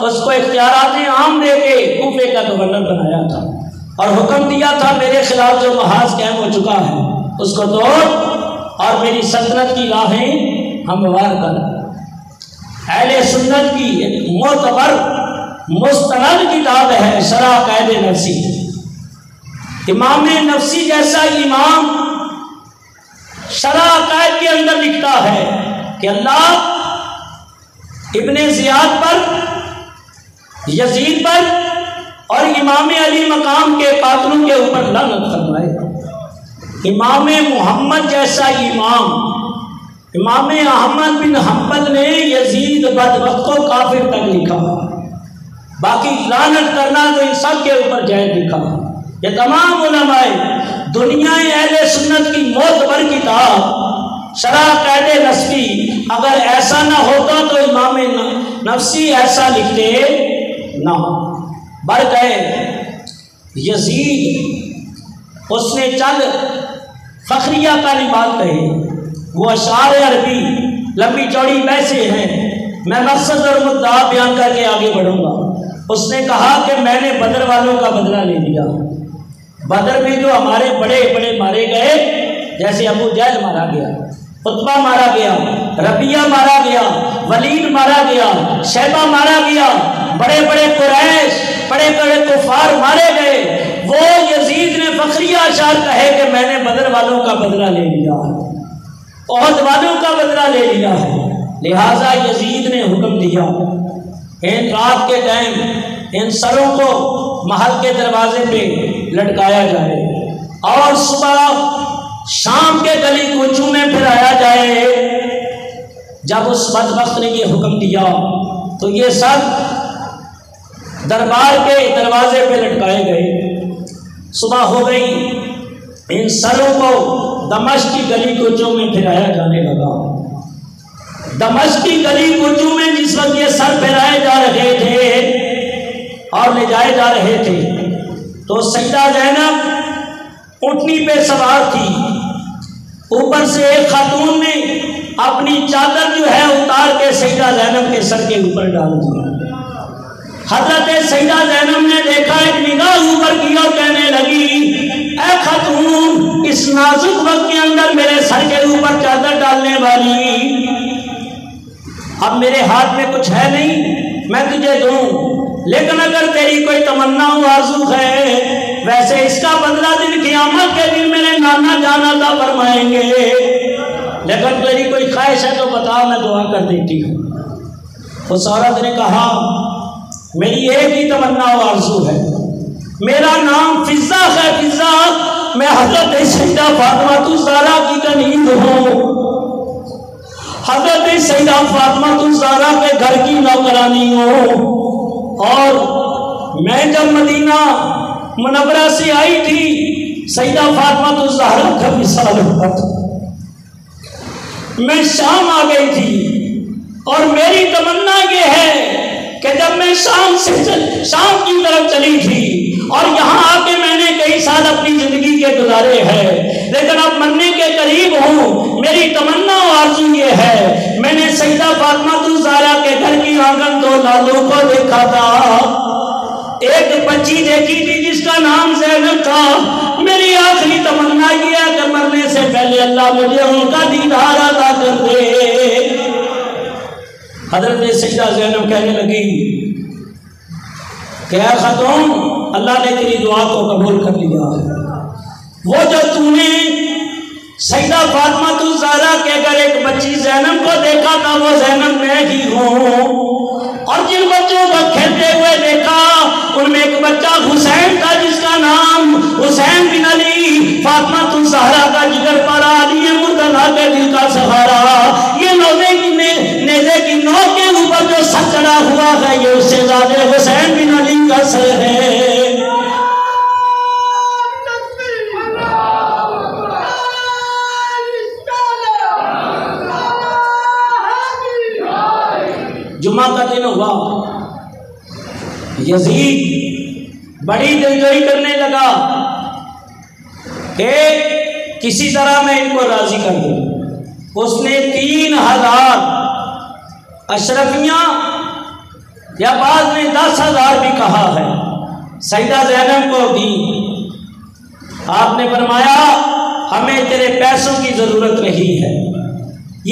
اس کو اختیارات عام دے کے کوفے کا گورنر بنایا تھا اور حکم دیا تھا میرے خلاف جو محاذ قائم ہو چکا ہے اس کو توڑ اور میری سلطنت کی راہیں ہموار کر. اہل سنت کی ایک معتبر مستند کتاب ہے شرح عقائد نفسی. امام نفسی جیسا امام شرح عقائد کے اندر لکھتا ہے کہ اللہ ابن زیاد پر، یزید پر اور امام علی مقام کے قاتلوں کے اوپر لعنت فرمائے. امام محمد جیسا امام احمد بن حنبل نے یزید بدبخت کو کافر تک لکھا، باقی لعنت کرنا تو ان سب کے اوپر جائز لکھا. یہ تمام علماء دنیا اہل سنت کی معتبر کتاب شرح عقائد نفسی، اگر ایسا نہ ہوتا تو امام نفسی ایسا لکھتے نہ. بڑھ گئے یزید، اس نے چند فخریہ کلمات کہے، وہ اشعار عربی لمبی چوڑی ویسے ہیں، میں مقصد اور مدعا بیان کر کے آگے بڑھوں گا. اس نے کہا کہ میں نے بدر والوں کا بدلہ لے لیا. بدر میں جو ہمارے بڑے بڑے مارے گئے، جیسے ابو جہل مارا گیا، عتبہ مارا گیا، ربیہ مارا گیا، ولید مارا گیا، شیبہ مارا گیا، بڑے بڑے قریش، بڑے بڑے کفار مارے گئے، وہ یزید نے فخریہ اشعار کہے کہ میں نے بدر والوں کا بدلہ لے لیا، احد والوں کا بدلہ لے لیا ہے. لہٰذا یزید نے حکم دیا ان رات کے ٹائم ان سروں کو محل کے دروازے پہ لٹکایا جائے اور صبح شام کے گلی کوچوں میں پھرایا جائے. جب اس بدبخت نے یہ حکم دیا تو یہ سب دربار کے دروازے پہ لٹکائے گئے. صبح ہو گئی، ان سروں کو دمشق کی گلی کوچوں میں پھرایا جانے لگا. دمشق کی گلی کوچوں میں جس وقت یہ سر پھیرائے جا رہے تھے اور لے جائے جا رہے تھے تو سیدہ زینب اونٹنی پہ سوار تھی. اوپر سے ایک خاتون نے اپنی چادر جو ہے اتار کے سیدہ زینب کے سر کے اوپر ڈال دیا. حضرت سیدہ زینب نے دیکھا، ایک نگاہ اوپر کی اور کہنے لگی، اے خاتون، اس نازک وقت کے اندر میرے سر کے اوپر چادر ڈالنے والی، اب میرے ہاتھ میں کچھ ہے نہیں میں تجھے دوں، لیکن اگر تیری کوئی تمنا و آرزو ہے، ویسے اس کا بدلہ دن قیامت کے دن میرے نانا جان عطا فرمائیں گے، لیکن تیری کوئی خواہش ہے تو بتا، میں دعا کر دیتی ہوں. اس عورت نے کہا، میری ایک ہی تمنا و آرزو ہے، میرا نام فضہ ہے، فضہ، میں حضرت سیدہ فاطمہ الزہرا کی کنیز ہوں، حضرت سیدہ فاطمہ الزہرا کے گھر کی نوکرانی ہوں، اور میں جب مدینہ منورہ سے آئی تھی سیدہ فاطمہ الزہرا کا مثال ہوا تھا۔ میں شام آ گئی تھی اور میری تمنا یہ ہے کہ جب میں شام کی طرف چلی تھی اور یہاں آ کے میں نے کئی سال اپنی زندگی کے گزارے ہیں، لیکن اب مرنے کے قریب ہوں، میری تمنا و آرزو یہ ہے، میں نے سیدہ فاطمہ الزہرا کے گھر کی آنگن دو لالوں کو دیکھا تھا، ایک بچی دیکھی تھی جس کا نام زینب تھا، میری آخری تمنا یہ ہے کہ مرنے سے پہلے اللہ مجھے ان کا دیدار عطا کر دے۔ حضرت سیدہ زینب کہنے لگی کہ اے خاتون، اللہ نے تیری دعا کو قبول کر لیا ہے، وہ جو تو نے سیدہ فاطمہ الزہرا کے گھر ایک بچی زینب کو دیکھا تھا، وہ زینب میں ہی ہوں، اور جن بچوں کو کھیلتے ہوئے دیکھا ان میں ایک بچہ حسین تھا جس کا نام حسین بن علی، فاطمہ الزہرا کا جگر پڑا، علی مرتضیٰ کے دل کا سہارا، یہ نیزے کی نوک کے اوپر جو سر چڑھا ہوا ہے یہ اس سے زیادہ حسین بن علی کا سر ہے۔ جمعہ کا دن ہوا، یزید بڑی دلجوئی کرنے لگا کہ کسی طرح میں ان کو راضی کر دوں۔ اس نے 3000 اشرفیاں یا بعض نے 10,000 بھی کہا ہے سیدہ زینب کو دی۔ آپ نے فرمایا ہمیں تیرے پیسوں کی ضرورت نہیں ہے،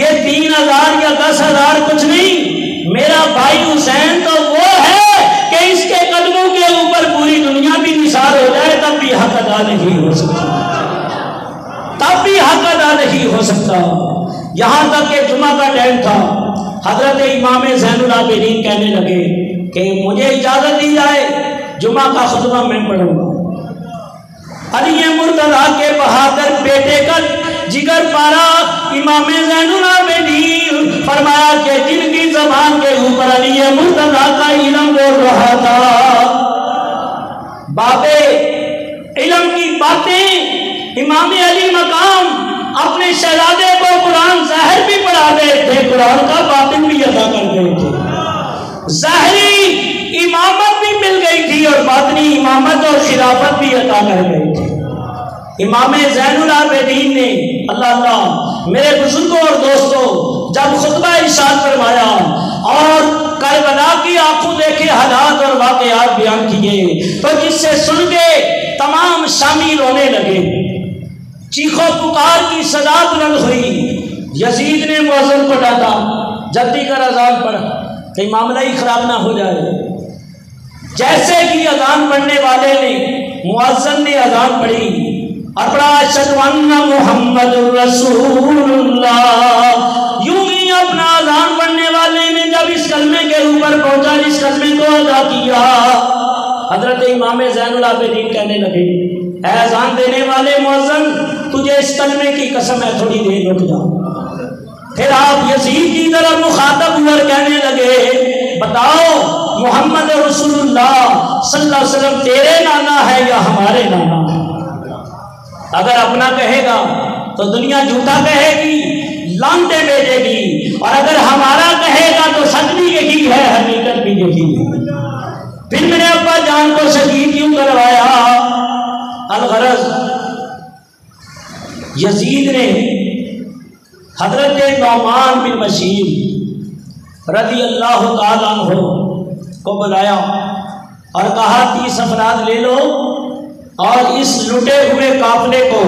یہ 3000 یا 10,000 کچھ نہیں، میرا بھائی حسین تو وہ ہے کہ اس کے قدموں کے اوپر پوری دنیا بھی نثار ہو جائے تب بھی حق ادا نہیں ہو سکتا، تب بھی حق ادا نہیں ہو سکتا۔ یہاں تک کہ جمعہ کا ٹائم تھا، حضرت امام زین العابدین کہنے لگے کہ مجھے اجازت دی جائے جمعہ کا خطبہ میں پڑھوں گا۔ علی مرتضیٰ کے بہادر بیٹے کا جگر پارا امام زین العابدین فرمایا کہ جن کی زبان کے اوپر علی مرتضیٰ کا علم بول رہا تھا، بابے علم کی باتیں، امام علی مقام اپنے شہزادے کو قرآن ظاہر بھی پڑھا گئے تھے، قرآن کا باطن بھی ادا کر گئے تھے، ظاہری امامت بھی مل گئی تھی اور باطنی امامت اور خلافت بھی عطا کر گئی تھی۔ امام زین العابدین نے اللہ میرے بزرگوں اور دوستوں جب خطبہ ارشاد فرمایا اور کربلا کی آنکھوں دیکھے حالات اور واقعات بیان کیے تو جس سے سن کے تمام شامی رونے لگے، چیخو پکار کی صدا بلند ہوئی۔ یزید نے مؤذن کو ڈانٹا، جلدی کر اذان پڑھ کہ معاملہ ہی خراب نہ ہو جائے۔ جیسے کہ اذان پڑھنے والے نے، مؤذن نے اذان پڑھی اور پڑھا اشہد ان محمد رسول اللہ، یوں ہی اپنا اذان پڑھنے والے نے جب اس کلمے کے اوپر پہنچا، اس کلمے کو ادا کیا، حضرت امام زین العابدین کہنے لگے اے اذان دینے والے مؤذن، تجھے اس کلمے کی قسم ہے تھوڑی دیر رک جا۔ پھر آپ یزید کی طرف مخاطب ہوئے اور کہنے لگے بتاؤ محمد رسول اللہ صلی اللہ علیہ وسلم تیرے نانا ہے یا ہمارے نانا ہے؟ اگر اپنا کہے گا تو دنیا جھوٹا کہے گی، لانتے بھیجے گی، اور اگر ہمارا کہے گا تو سچ بھی یہی ہے، حقیقت بھی یہی ہے۔ پھر میرے ابا جان کو شہید کیوں کروایا؟ الغرض یزید نے حضرت نعمان بن بشیر رضی اللہ تعالیٰ عنہ کو بلایا اور کہا 30 افراد لے لو اور اس لٹے ہوئے قافلے کو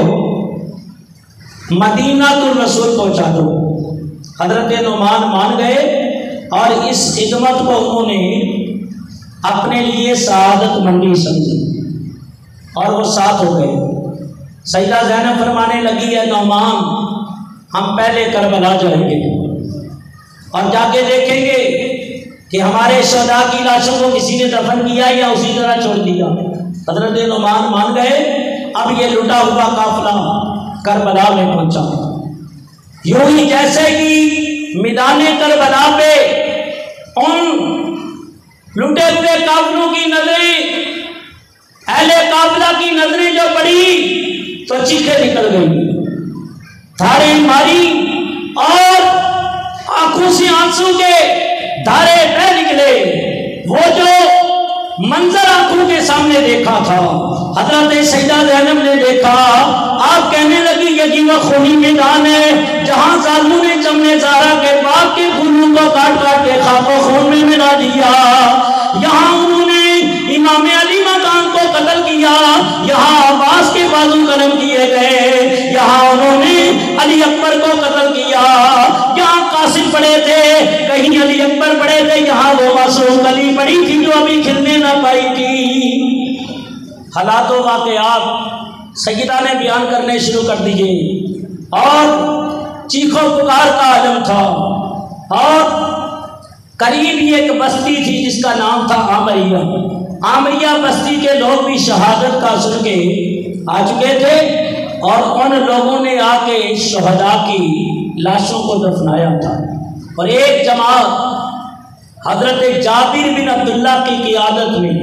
مدینہ الرسول پہنچا دو۔ حضرت نعمان مان گئے اور اس خدمت کو انہوں نے اپنے لیے سعادت مندی سمجھی اور وہ ساتھ ہو گئے۔ سیدہ زینب فرمانے لگی ہے نعمان ہم پہلے کربلا جائیں گے اور جا کے دیکھیں گے کہ ہمارے شہداء کی لاشوں کو کسی نے دفن کیا یا اسی طرح چھوڑ دیا۔ حضرت نعمان مان گئے۔ اب یہ لٹا ہوا قافلہ کربلا میں پہنچا، یوں ہی جیسے کہ میدان کربلا پہ ان لٹے ہوئے قافلوں کی نظریں، اہل قافلہ کی نظریں جو پڑی تو چیخیں نکل گئی، دھاریں ماری اور آنکھوں سے آنسو کے دھارے بہ نکلے۔ وہ جو منظر آنکھوں کے سامنے دیکھا تھا، حضرت سیدہ زینب نے دیکھا، آپ کہنے لگی یہی وہ خونی میدان ہے جہاں ظالموں نے چمنے زہرا کے باغ کے پھولوں کو کاٹ کاٹ کے خاک و خون میں ملا دیا، یہاں انہوں نے امام علی مقام کو قتل کیا، یہاں عباس کے بازو قلم کیے گئے، یہاں انہوں نے علی اکبر کو قتل کیا، یہاں قاسم پڑے تھے، کہیں علی اکبر پڑے تھے، یہاں وہ معصوم کلی پڑی تھی جو ابھی کھلنے نہ پائی تھی۔ حالات و واقعات سیدہ نے بیان کرنے شروع کر دیے اور چیخو پکار کا عالم تھا، اور قریب ہی ایک بستی تھی جس کا نام تھا عامریہ۔ عامریہ بستی کے لوگ بھی شہادت کا سن کے آ چکے تھے، اور ان لوگوں نے آ کے شہداء کی لاشوں کو دفنایا تھا، اور ایک جماعت حضرت جابر بن عبداللہ کی قیادت میں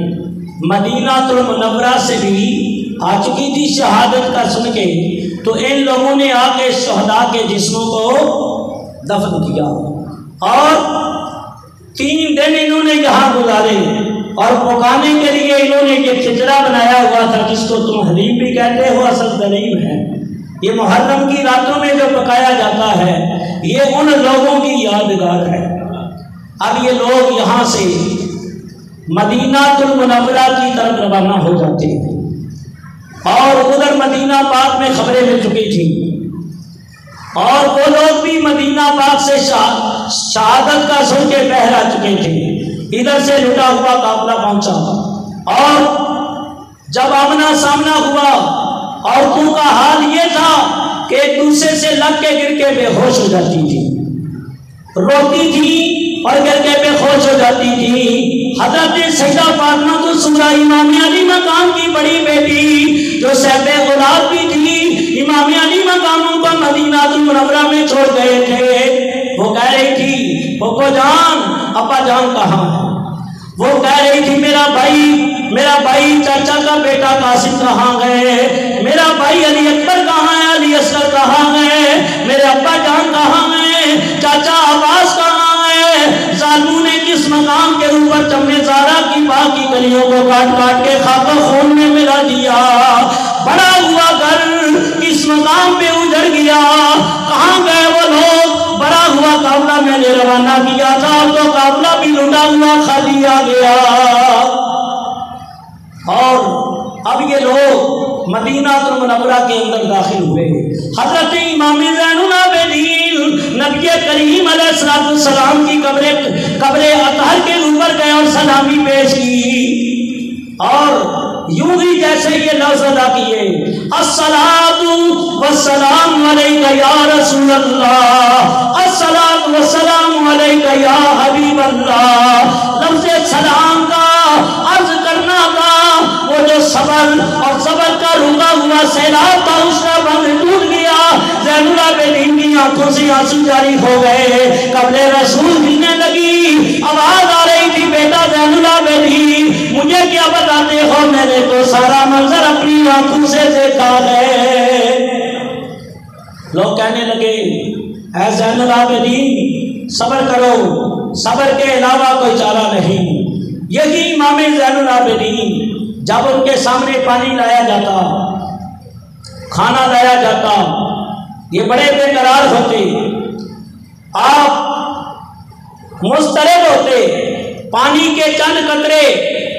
مدینہ المنورہ سے بھی آ چکی تھی شہادت کا سن کے، تو ان لوگوں نے آ کے شہداء کے جسموں کو دفن کیا، اور 3 دن انہوں نے یہاں گزارے، اور پکانے کے لیے انہوں نے یہ کھچڑا بنایا ہوا تھا جس کو تم حلیم بھی کہتے ہو، اصل دلیم ہے۔ یہ محرم کی راتوں میں جو پکایا جاتا ہے یہ ان لوگوں کی یادگار ہے۔ اب یہ لوگ یہاں سے مدینہ المنورہ کی طرف روانہ ہو جاتے ہیں، اور ادھر مدینہ پاک میں خبریں مل چکی تھیں، اور وہ لوگ بھی مدینہ پاک سے شہادت کا سن کے بہر آ چکے تھے۔ ادھر سے لٹا ہوا قافلہ پہنچا، اور جب آمنا سامنا ہوا عورتوں کا حال یہ تھا کہ ایک دوسرے سے لگ کے گر کے بے ہوش ہو جاتی تھی، روتی تھی اور گر کے بے ہوش ہو جاتی تھی۔ حضرت سیدہ فاطمہ الزہرا امام علی مقام کی بڑی بیٹی جو صاحب اولاد بھی تھی، امام علی مقام کو مدینہ المنورہ میں چھوڑ گئے تھے، وہ کہہ رہی تھی پھوپھو جان ابا جان کہاں ہے؟ وہ کہہ رہی تھی میرا بھائی چاچا کا بیٹا قاسم کہاں گئے، میرا بھائی علی اکبر کہاں ہے، علی اصغر کہاں گئے، میرے ابا جان کہاں گئے، چاچا عباس کہاں گئے؟ ظالموں نے کس مقام کے اوپر چمنے زہرا کی باغ کی کلیوں کو کاٹ کاٹ کے خاک و خون میں ملا دیا، بڑا ہوا گھر کس مقام پہ اجڑ گیا، کہاں گئے وہ لوگ؟ بڑا ہوا قافلہ میں نے روانہ کیا تھا تو قافلہ بھی لٹا ہوا خالی آ گیا۔ اور اب یہ لوگ مدینہ المنورہ کے اندر داخل ہوئے، حضرت امام زین العابدین نبی کریم علیہ السلام کی قبر اطہر کے اوپر گئے اور سلامی پیش کی، اور یوں ہی جیسے یہ لفظ ادا کیے الصلاۃ والسلام علیک یا رسول اللہ، الصلاۃ والسلام علیک یا حبیب اللہ، لفظ سلام کا عرض کرنا تھا، وہ جو صبر اور صبر کا رکا ہوا سیلاب تھا اس کا بند ٹوٹ گیا، زین العابدین کی آنکھوں سے آنسو جاری ہو گئے، قبر رسول گرنے لگی، آواز آ رہی تھی بیٹا زین العابدین مجھے کیا بتاتے ہو، میں نے تو سارا منظر اپنی آنکھوں سے دیکھا ہے۔ لوگ کہنے لگے اے زین العابدین صبر کرو، صبر کے علاوہ کوئی چارہ نہیں۔ یہی امام زین العابدین جب ان کے سامنے پانی لایا جاتا، کھانا لایا جاتا، یہ بڑے بے قرار ہوتے، آپ مضطرب ہوتے، پانی کے چند قطرے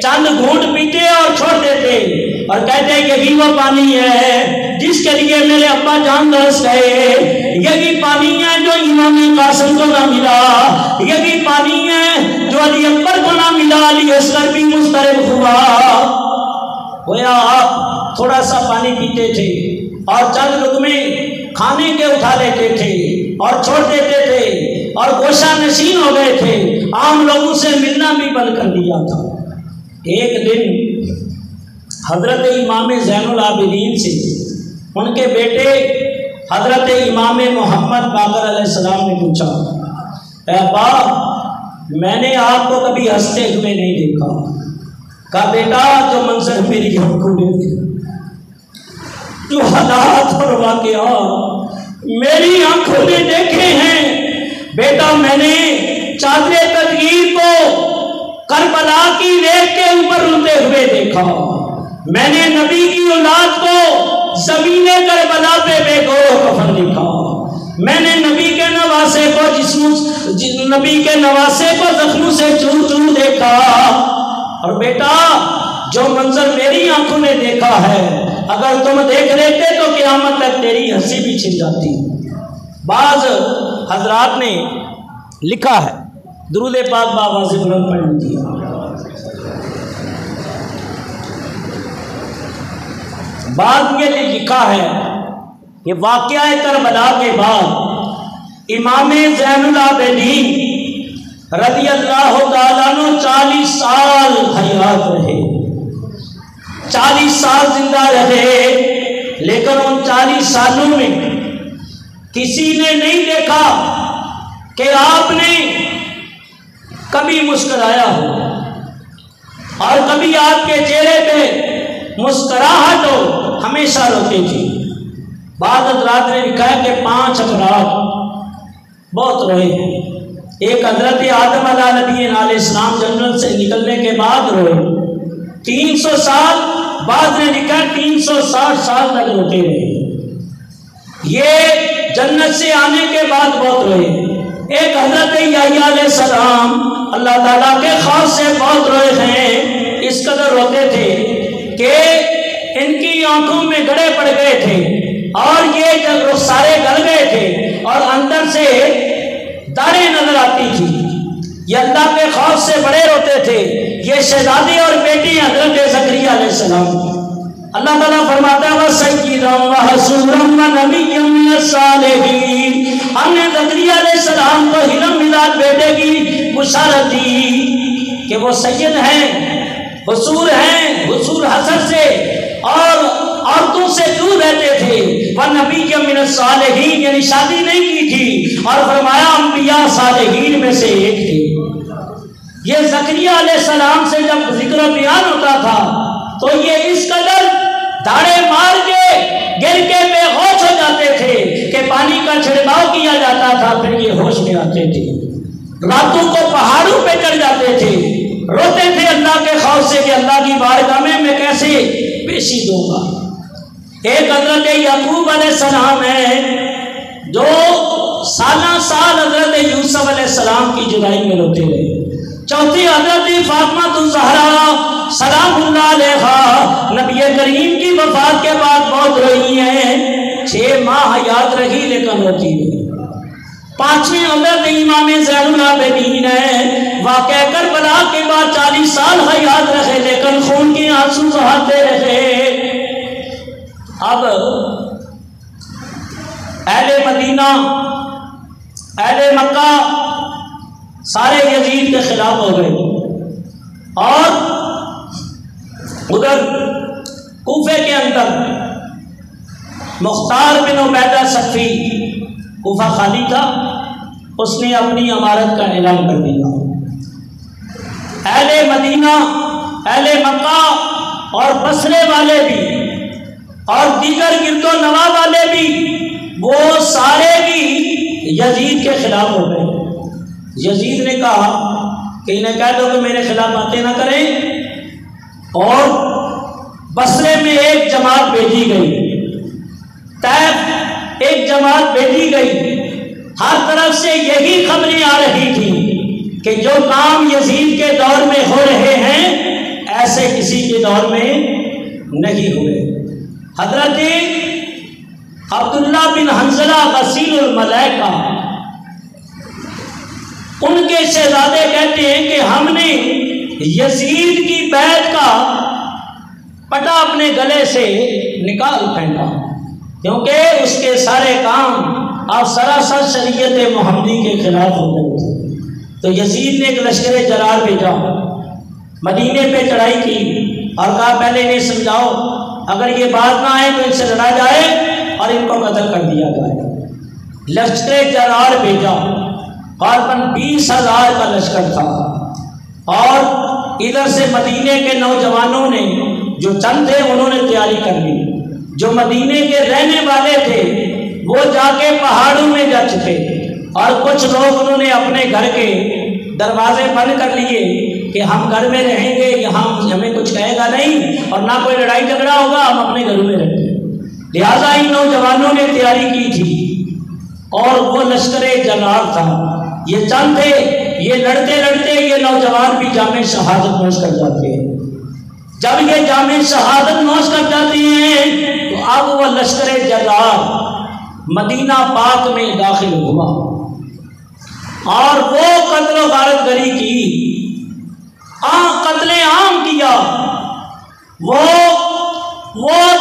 چند گھونٹ پیتے اور چھوڑ دیتے اور کہتے یہی وہ پانی ہے جس کے لیے میرے ابا جان ترس گئے، یہی پانی ہے جو امام قاسم کو نہ ملا، یہی پانی ہے جو علی اکبر کو نہ ملا، علی اصغر بھی مضطرب ہوا۔ گویا آپ تھوڑا سا پانی پیتے تھے اور چند لقمے کھانے کے اٹھا لیتے تھے اور چھوڑ دیتے تھے اور گوشہ نشین ہو گئے تھے، عام لوگوں سے ملنا بھی بند کر دیا تھا۔ ایک دن حضرت امام زین العابدین سے ان کے بیٹے حضرت امام محمد باقر علیہ السلام نے پوچھا اے ابا میں نے آپ کو کبھی ہنستے ہوئے نہیں دیکھا، کہا بیٹا جو منظر میری آنکھوں نے جو حالات اور واقعات میری آنکھوں نے دیکھے ہیں بیٹا. میں نے چادر تطہیر کو کربلا کی ریت کے اوپر روتے ہوئے دیکھا. میں نے نبی کی اولاد کو زمین کربلا پہ بے گوہ کفن دیکھا. میں نے نبی کے نواسے کو نبی کے نواسے کو زخموں سے چور چور دیکھا. اور بیٹا جو منظر میری آنکھوں نے دیکھا ہے اگر تم دیکھ لیتے تو قیامت تک تیری ہنسی بھی چھن جاتی. بعض حضرات نے لکھا ہے درود پاک بابا سے بلند پڑھ لیجیے. بعد یہ لکھا ہے کہ واقعہ کربلا کے بعد امام زین العابدین رضی اللہ تعالیٰ عنہ 40 سال حیات رہے, 40 سال زندہ رہے. لیکن ان 40 سالوں میں کسی نے نہیں دیکھا کہ آپ نے کبھی مسکرایا ہو اور کبھی آپ کے چہرے پہ مسکراہٹ ہو, ہمیشہ روتے تھے. بعض حضرات نے لکھا ہے کہ 5 افراد بہت روئے ہیں. ایک حضرت آدم علیہ نبی علیہ السلام جنت سے نکلنے کے بعد روئے 300 سال. بعض نے لکھا 360 سال تک روتے رہے. یہ جنت سے آنے کے بعد بہت روئے. ایک حضرت یحییٰ علیہ السلام اللہ تعالیٰ کے خوف سے بہت روئے ہیں. اس قدر روتے تھے کہ ان کی آنکھوں میں گڑھے پڑ گئے تھے اور یہ جب رخسارے گل گئے تھے اور اندر سے داڑیں نظر آتی تھی. یہ اللہ کے خوف سے بڑے روتے تھے. یہ شہزادے اور بیٹی حضرت زکریا علیہ السلام. اللہ تعالیٰ فرماتا ہے وَسَيِّدًا وَحَصُورًا وَنَبِيًّا مِّنَ الصَّالِحِينَ. ہم نے زکریا علیہ السلام کو حلم ملاد بیٹے کی بشارت دی کہ وہ سید ہیں, حصور ہیں, حصور حسر سے اور عورتوں سے دور رہتے تھے. وَنَبِيًّا مِّنَ الصَّالِحِينَ یعنی شادی نہیں کی تھی اور فرمایا انبیاء صالحین میں سے ایک تھے. یہ زکریا علیہ السلام سے جب ذکر و بیان ہوتا تھا تو یہ اس قدر داڑے مار کے گر کے بے ہوش ہو جاتے تھے کہ پانی کا چھڑکاؤ کیا جاتا تھا پھر یہ ہوش میں آتے تھے. راتوں کو پہاڑوں پہ چڑھ جاتے تھے, روتے تھے اللہ کے خوف سے کہ اللہ کی بارگاہ میں کیسے پیشی دوں گا. ایک حضرت یعقوب علیہ السلام ہے جو سالہ سال حضرت یوسف علیہ السلام کی جدائی میں روتے رہے. چوتھی حضرت فاطمہ الزہرا سلام اللہ علیہا نبی کریم کی وفات کے بعد بہت روئی ہیں. 6 ماہ حیات رہی لیکن روتی رہی. 5ویں حضرت امام زین العابدین ہے, واقعہ کربلا کے بعد 40 سال حیات رہے لیکن خون کے آنسو بہاتے رہے. اب اہل مدینہ اہل مکہ سارے یزید کے خلاف ہو گئے اور ادھر کوفے کے اندر مختار بن عبیدہ صفی, کوفہ خالی تھا, اس نے اپنی امارت کا اعلان کر دیا. اہل مدینہ اہل مکہ اور بصرے والے بھی اور دیگر گرد و نواح والے بھی وہ سارے بھی یزید کے خلاف ہو گئے. یزید نے کہا کہ انہیں کہہ دو کہ میرے خلاف باتیں نہ کریں, اور بصرے میں ایک جماعت بھیجی گئی, طیف ایک جماعت بھیجی گئی. ہر طرف سے یہی خبریں آ رہی تھیں کہ جو کام یزید کے دور میں ہو رہے ہیں ایسے کسی کے دور میں نہیں ہوئے. حضرت عبداللہ بن حنظلہ غسیل الملائکہ ان کے شہزادے کہتے ہیں کہ ہم نے یزید کی بیعت کا پٹا اپنے گلے سے نکال پھینکا کیونکہ اس کے سارے کام اب سراسر شریعت محمدی کے خلاف ہو گئے تھے. تو یزید نے ایک لشکر جرار بھیجا, مدینے پہ چڑھائی کی اور کہا پہلے انہیں سمجھاؤ اگر یہ بات نہ آئے تو ان سے لڑا جائے اور ان کو قتل کر دیا جائے. لشکر جرار بھیجا, غالباً 20,000 کا لشکر تھا, اور ادھر سے مدینے کے نوجوانوں نے جو چند تھے انہوں نے تیاری کر لی. جو مدینے کے رہنے والے تھے وہ جا کے پہاڑوں میں جا چھپے، اور کچھ لوگ انہوں نے اپنے گھر کے دروازے بند کر لیے کہ ہم گھر میں رہیں گے، یہاں ہمیں کچھ کہے گا نہیں اور نہ کوئی لڑائی جھگڑا ہوگا، ہم اپنے گھروں میں رہیں گے۔ لہٰذا ان نوجوانوں نے تیاری کی تھی، اور وہ لشکر جلال تھا، یہ چند تھے، یہ لڑتے لڑتے یہ نوجوان بھی جامِ شہادت نوش کر جاتے ہیں۔ جب یہ جامِ شہادت نوش کر جاتے ہیں تو اب وہ لشکر جلال مدینہ پاک میں داخل ہوا اور وہ قتل و غارت گری کی، قتل عام کیا۔ وہ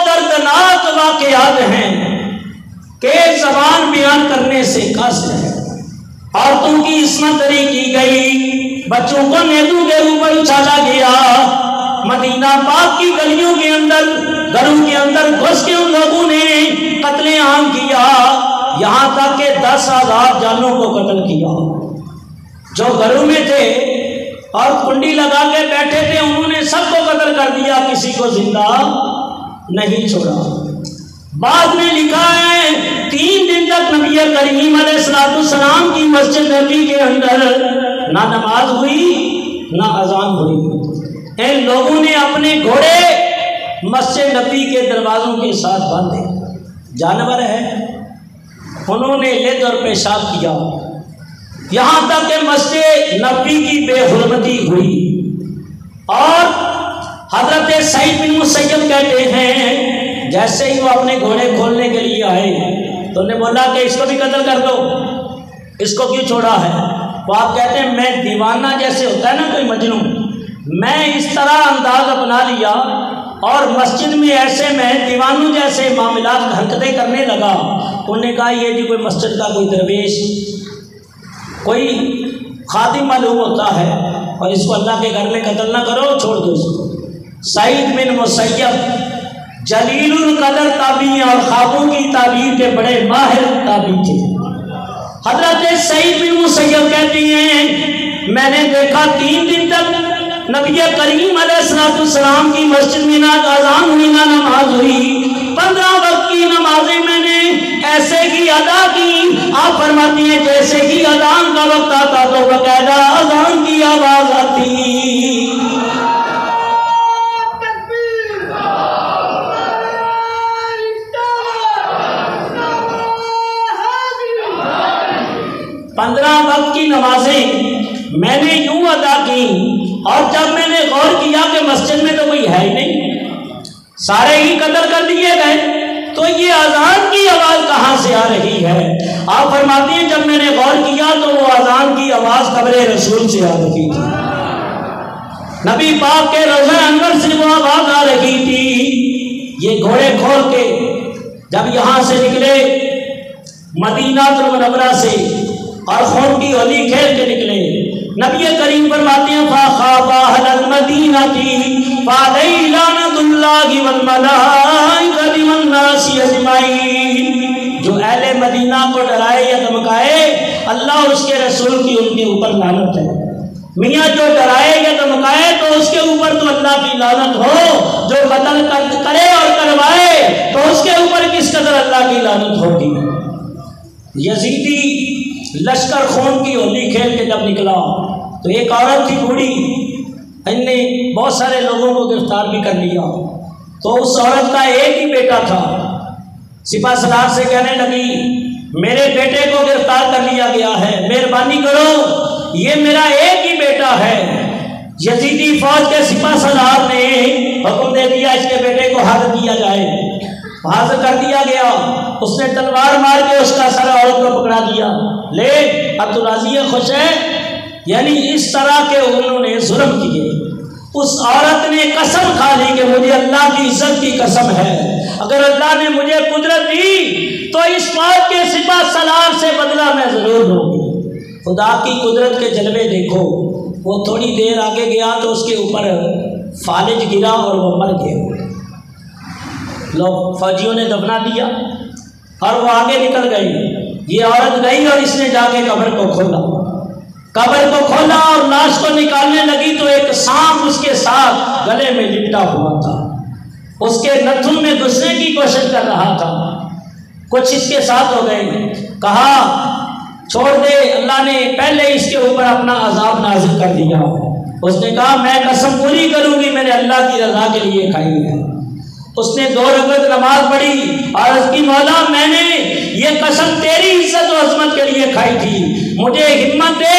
دردناک واقعات ہیں کہ زبان بیان کرنے سے قاصر ہے۔ عورتوں کی عصمت دری کی گئی، بچوں کو نیزوں کے اوپر اچھالا گیا، مدینہ پاک کی گلیوں کے اندر، گھروں کے اندر گھس کے ان لوگوں نے قتل عام کیا، یہاں تک کہ 10,000 جانوں کو قتل کیا۔ جو گھروں میں تھے اور کنڈی لگا کے بیٹھے تھے انہوں نے سب کو قتل کر دیا، کسی کو زندہ نہیں چھوڑا۔ بعد میں لکھا ہے 3 دن تک نبی کریم علیہ السلام کی مسجد نبی کے اندر نہ نماز ہوئی نہ اذان ہوئی۔ ان لوگوں نے اپنے گھوڑے مسجد نبی کے دروازوں کے ساتھ باندھے، جانور ہے، انہوں نے لد اور پیشاب کیا، یہاں تک کہ مسجد نبی کی بے حرمتی ہوئی۔ اور حضرت سعید بن مسیب کہتے ہیں جیسے ہی وہ اپنے گھوڑے کھولنے کے لیے آئے تو انہوں نے بولا کہ اس کو بھی قتل کر دو، اس کو کیوں چھوڑا ہے؟ وہ آپ کہتے ہیں میں دیوانہ جیسے ہوتا ہے نا کوئی مجنون، میں اس طرح انداز اپنا لیا اور مسجد میں ایسے میں دیوانوں جیسے معاملات حرکتیں کرنے لگا۔ انہوں نے کہا یہ جو کوئی مسجد کا کوئی درویش، کوئی خادم معلوم ہوتا ہے، اور اس کو اللہ کے گھر میں قتل نہ کرو، چھوڑ دو اس کو۔ سعید بن مسیب جلیل القدر تابعی اور خوابوں کی تعبیر کے بڑے ماہر تابعی تھے۔ حضرت سعید بن مسیب کہتے ہیں میں نے دیکھا 3 دن تک نبی کریم علیہ السلام کی مسجد میں نہ اذان ہوئی نہ نماز ہوئی، 15 وقت کی نمازیں میں نے ایسے کی ادا کی، آپ فرماتی ہیں جیسے ہی اذان کا وقت آتا تو باقاعدہ اذان کی آواز آتی۔ 15 وقت کی نمازیں میں نے یوں ادا کی، اور جب میں نے غور کیا کہ مسجد میں تو کوئی ہے ہی نہیں، سارے ہی قتل کر دیے گئے، تو یہ اذان کی آواز کہاں سے آ رہی ہے؟ آپ فرماتی ہیں جب میں نے غور کیا تو وہ اذان کی آواز قبر رسول سے آ رہی تھی، نبی پاک کے روضہ انور سے وہ آواز آ رہی تھی۔ یہ گھوڑے کھول کے جب یہاں سے نکلے مدینہ المنورہ سے اور خون کی ہولی کھیل کے نکلے، نبی کریم فرماتے ہیں فَخَافَ أَهْلَ الْمَدِينَةِ فَعَلَيْهِ لَعْنَةُ اللَّهِ وَالْمَلَائِكَةِ وَالنَّاسِ أَجْمَعِينَ، جو اہل مدینہ کو ڈرائے یا دھمکائے اللہ اور اس کے رسول کی ان کے اوپر لعنت ہے۔ میاں جو ڈرائے یا دھمکائے تو اس کے اوپر تو اللہ کی لعنت ہو، جو قتل کرے اور کروائے تو اس کے اوپر کس قدر اللہ کی لعنت ہوگی۔ یزیدی لشکر خون کی ہولی کھیل کے جب نکلا تو ایک عورت تھی بوڑھی، ان نے بہت سارے لوگوں کو گرفتار بھی کر لیا، تو اس عورت کا ایک ہی بیٹا تھا، سپہ سالار سے کہنے لگی میرے بیٹے کو گرفتار کر لیا گیا ہے، مہربانی کرو، یہ میرا ایک ہی بیٹا ہے۔ یزیدی فوج کے سپہ سالار نے حکم دے دیا اس کے بیٹے کو حاضر کیا جائے، حاضر کر دیا گیا، اس نے تلوار مار کے اس کا سر عورت کو پکڑا دیا، لے اب تو راضی ہے، خوش ہے؟ یعنی اس طرح کے انہوں نے ظلم کیے۔ اس عورت نے قسم کھا لی کہ مجھے اللہ کی عزت کی قسم ہے، اگر اللہ نے مجھے قدرت دی تو اس فوج کے سپہ سالار سے بدلہ میں ضرور لوں گی۔ خدا کی قدرت کے جلوے دیکھو، وہ تھوڑی دیر آگے گیا تو اس کے اوپر فالج گرا اور وہ مر گیا، لوگ فوجیوں نے دفنا دیا اور وہ آگے نکل گئی۔ یہ عورت گئی اور اس نے جا کے قبر کو کھولا، اور لاش کو نکالنے لگی تو ایک سانپ اس کے ساتھ گلے میں لپٹا ہوا تھا۔ اس کے نتھن میں گھسنے کی کوشش کر رہا تھا، کچھ اس کے ساتھ ہو گئے، کہا چھوڑ دے، اللہ نے پہلے اس کے اوپر اپنا عذاب نازل کر دیا۔ اس نے کہا میں قسم پوری کروں گی، میں نے اللہ کی رضا کے لیے کھائی ہے۔ اس نے 2 رکعت نماز پڑھی اور اس کی مولا میں نے یہ قسم تیری عزت و عظمت کے لیے کھائی تھی، مجھے ہمت دے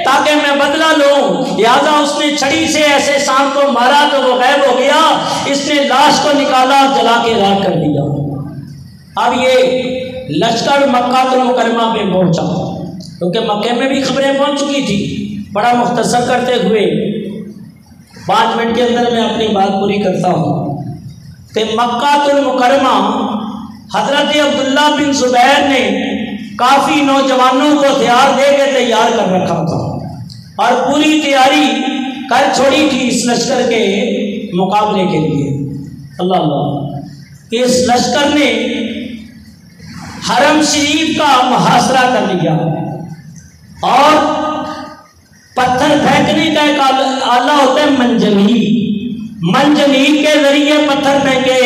تاکہ میں بدلہ لوں۔ لہٰذا اس نے چھڑی سے ایسے سانپ کو مارا تو وہ غائب ہو گیا، اس نے لاش کو نکالا اور جلا کے راکھ کر دیا۔ اب یہ لشکر مکہ المکرمہ پہ پہنچا، کیونکہ مکے میں بھی خبریں پہنچ چکی تھی۔ بڑا مختصر کرتے ہوئے 5 منٹ کے اندر میں اپنی بات پوری کرتا ہوں کہ مکہ المکرمہ حضرت عبداللہ بن زبیر نے کافی نوجوانوں کو ہتھیار دے کے تیار کر رکھا تھا اور پوری تیاری کر چھوڑی تھی اس لشکر کے مقابلے کے لیے۔ اللہ اللہ، اس لشکر نے حرم شریف کا محاصرہ کر لیا اور پتھر پھینکنے کا ایک آلہ ہوتا ہے منجنیق کے ذریعے پتھر پھینکے،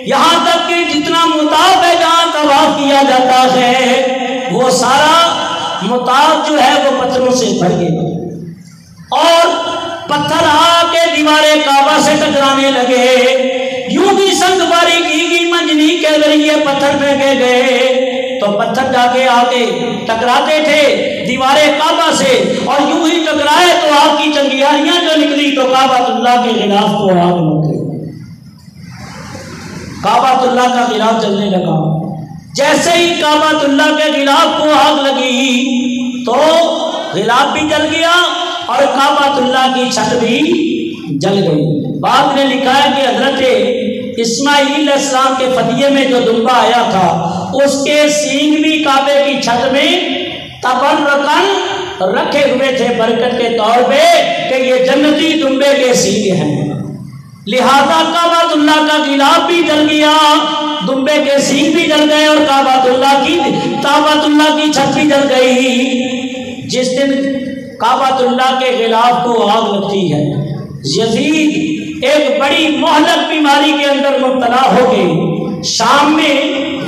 یہاں تک کہ جتنا مطاف ہے جہاں طواف کیا جاتا ہے وہ سارا مطاف جو ہے وہ پتھروں سے بھر گیا اور پتھر آ کے دیوار کعبہ سے ٹکرانے لگے۔ یوں بھی سنگ باری کی گئی، منجنیق کے ذریعے پتھر پھینکے گئے تو پتھر جا کے آگے ٹکراتے تھے دیوار کعبہ سے، اور یوں ہی ٹکرائے تو آگ کی چنگیاریاں جو نکلی تو کعبۃ اللہ کے غلاف کو آگ لگ گئی، کعبۃ اللہ کا غلاف جلنے لگا۔ جیسے ہی کعبۃ اللہ کے غلاف کو آگ لگی تو غلاف بھی جل گیا اور کعبۃ اللہ کی چھت بھی جل گئی۔ بعد نے لکھا ہے کہ حضرت اسماعیل علیہ السلام کے فدیے میں جو دمبا آیا تھا اس کے سینگ بھی کعبے کی چھت میں تبرکن رکھے ہوئے تھے برکت کے طور پہ کہ یہ جنتی دمبے کے سینگ ہیں، لہذا کعبۃ اللہ کا غلاف بھی جل گیا، دمبے کے سینگ بھی جل گئے اور کعبۃ اللہ کی چھت بھی جل گئی۔ جس دن کعبۃ اللہ کے غلاف کو آگ لگتی ہے، یزید ایک بڑی مہلک بیماری کے اندر مبتلا ہو کے شام میں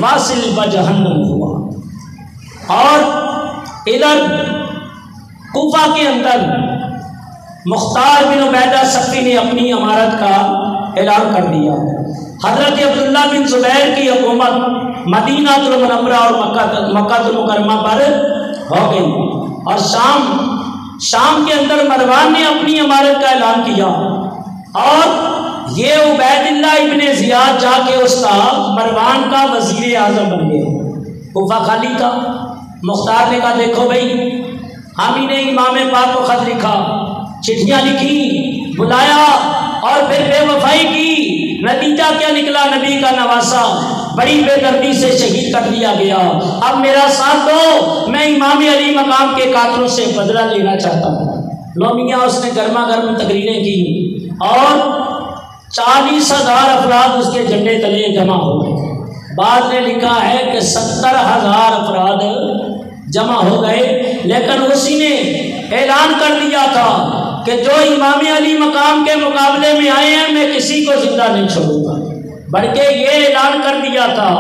واصل بجہنم ہوا، اور ادھر کوفہ کے اندر مختار بن عبیدہ ثقفی نے اپنی امارت کا اعلان کر دیا۔ حضرت عبداللہ بن زبیر کی حکومت مدینہ المنورہ اور مکہ المکرمہ پر ہو گئی، اور شام کے اندر مروان نے اپنی امارت کا اعلان کیا، اور یہ عبید اللہ ابن زیاد جا کے اس کا مروان کا وزیر اعظم بن گیا۔ کوفہ خالی تھا، مختار نے کہا دیکھو بھائی، ہم ہی نے امام پاک کو خط لکھا، چٹھیاں لکھی، بلایا اور پھر بے وفائی کی، نتیجہ کیا نکلا؟ نبی کا نواسہ بڑی بے دردی سے شہید کر دیا گیا۔ اب میرا ساتھ دو، میں امام علی مقام کے قاتلوں سے بدلہ لینا چاہتا ہوں۔ لو میاں، اس نے گرما گرم تقریریں کی اور 40,000 افراد اس کے جھنڈے تلے جمع ہو گئے۔ بعد نے لکھا ہے کہ 70,000 افراد جمع ہو گئے، لیکن اسی نے اعلان کر دیا تھا کہ جو امام علی مقام کے مقابلے میں آئے ہیں میں کسی کو زندہ نہیں چھوڑوں گا، بلکہ یہ اعلان کر دیا تھا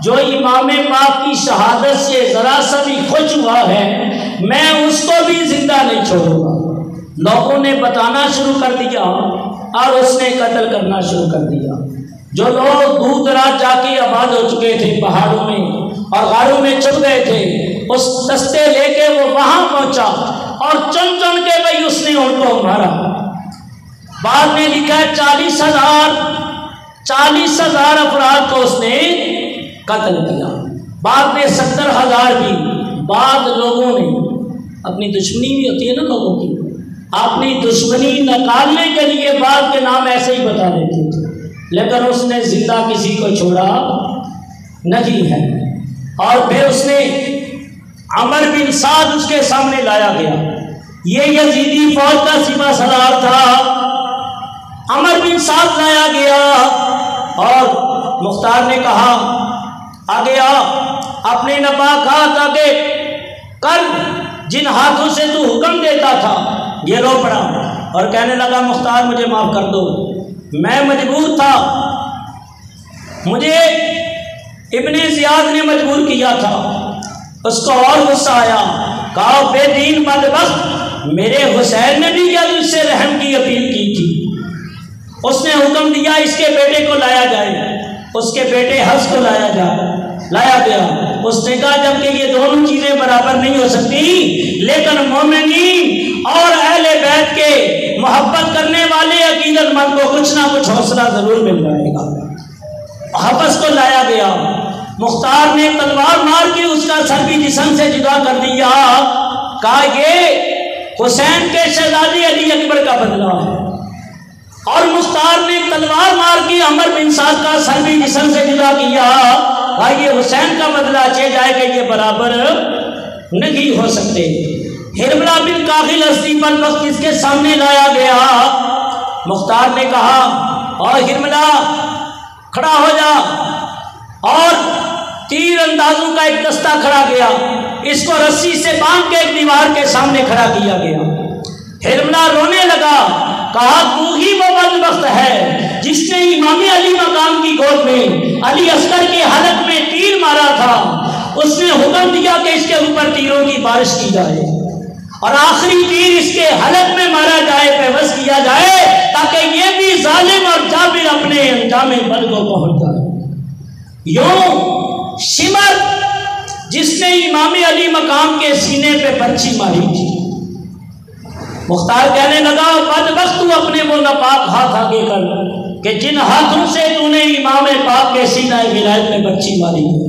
جو امام پاک کی شہادت سے ذرا سا بھی خوش ہوا ہے میں اس کو بھی زندہ نہیں چھوڑوں گا۔ لوگوں نے بتانا شروع کر دیا اور اس نے قتل کرنا شروع کر دیا۔ جو لوگ دور دراز جا کے آباد ہو چکے تھے، پہاڑوں میں اور غاروں میں چھپ گئے تھے، اس دستے لے کے وہ وہاں پہنچا اور چن کے بھائی اس نے ان کو مارا۔ بعد میں لکھا ہے 40,000 افراد کو اس نے قتل کیا، بعد میں 70,000 بھی۔ بعد لوگوں نے اپنی دشمنی بھی ہوتی ہے نا لوگوں کی، اپنی دشمنی نکالنے کے لیے بعد کے نام ایسے ہی بتا دیتے تھے، لیکن اس نے زندہ کسی کو چھوڑا نہیں ہے۔ اور پھر اس نے عمر بن سعد اس کے سامنے لایا گیا، یہ یزیدی فوج کا سپہ سالار تھا، عمر بن سعد لایا گیا اور مختار نے کہا آگے آ، اپنے ناپاک ہاتھ آگے کر جن ہاتھوں سے تو حکم دیتا تھا، یہ رو پڑا اور کہنے لگا مختار مجھے معاف کر دو، میں مجبور تھا مجھے ابن زیاد نے مجبور کیا تھا۔ اس کو اور غصہ آیا، کہا بے دین بدبخت، میرے حسین نے بھی کیا تجھ سے رحم کی اپیل کی تھی؟ اس نے حکم دیا اس کے بیٹے کو لایا جائے، اس کے بیٹے حفص کو لایا گیا۔ اس نے کہا جب کہ یہ دونوں چیزیں برابر نہیں ہو سکتی، لیکن مومنین اور اہل بیت کے محبت کرنے والے عقیدت مند کو کچھ نہ کچھ حوصلہ ضرور مل جائے گا۔ حفص کو لایا گیا، مختار نے تلوار مار کے اس کا سر بھی جسم سے جدا کر دیا، کہا یہ حسین کے شہزادے علی اکبر کا بدلہ ہے، اور مختار نے تلوار مار کے عمر بن سعد کا سر بھی جسم سے جدا کیا، کہا یہ حسین کا بدلہ چے جائے کہ یہ برابر نہیں ہو سکتے۔ ہرملہ بن کاخل اسدی پر وقت اس کے سامنے لایا گیا، مختار نے کہا اور ہرملہ کھڑا ہو جا، اور تیر اندازوں کا ایک دستہ کھڑا گیا، اس کو رسی سے باندھ کے ایک دیوار کے سامنے کھڑا کیا گیا۔ ہرملہ رونے لگا، کہا تو ہی وہ بدبخت ہے جس نے امام علی مقام کی گود میں علی اصغر کے حلق میں تیر مارا تھا۔ اس نے حکم دیا کہ اس کے اوپر تیروں کی بارش کی جائے، اور آخری تیر اس کے حلق میں مارا جائے، پیوست کیا جائے، تاکہ یہ بھی ظالم اور جابر اپنے انجام بد کو پہنچ جائے۔ یوں شمر جس نے امام علی مقام کے سینے پہ پرچی ماری تھی، مختار کہنے لگا بدبخت تو اپنے وہ ناپاک ہاتھ آگے کر کہ جن ہاتھوں سے تو نے امام پاک کے سینہ ولایت میں پرچی ماری ہے۔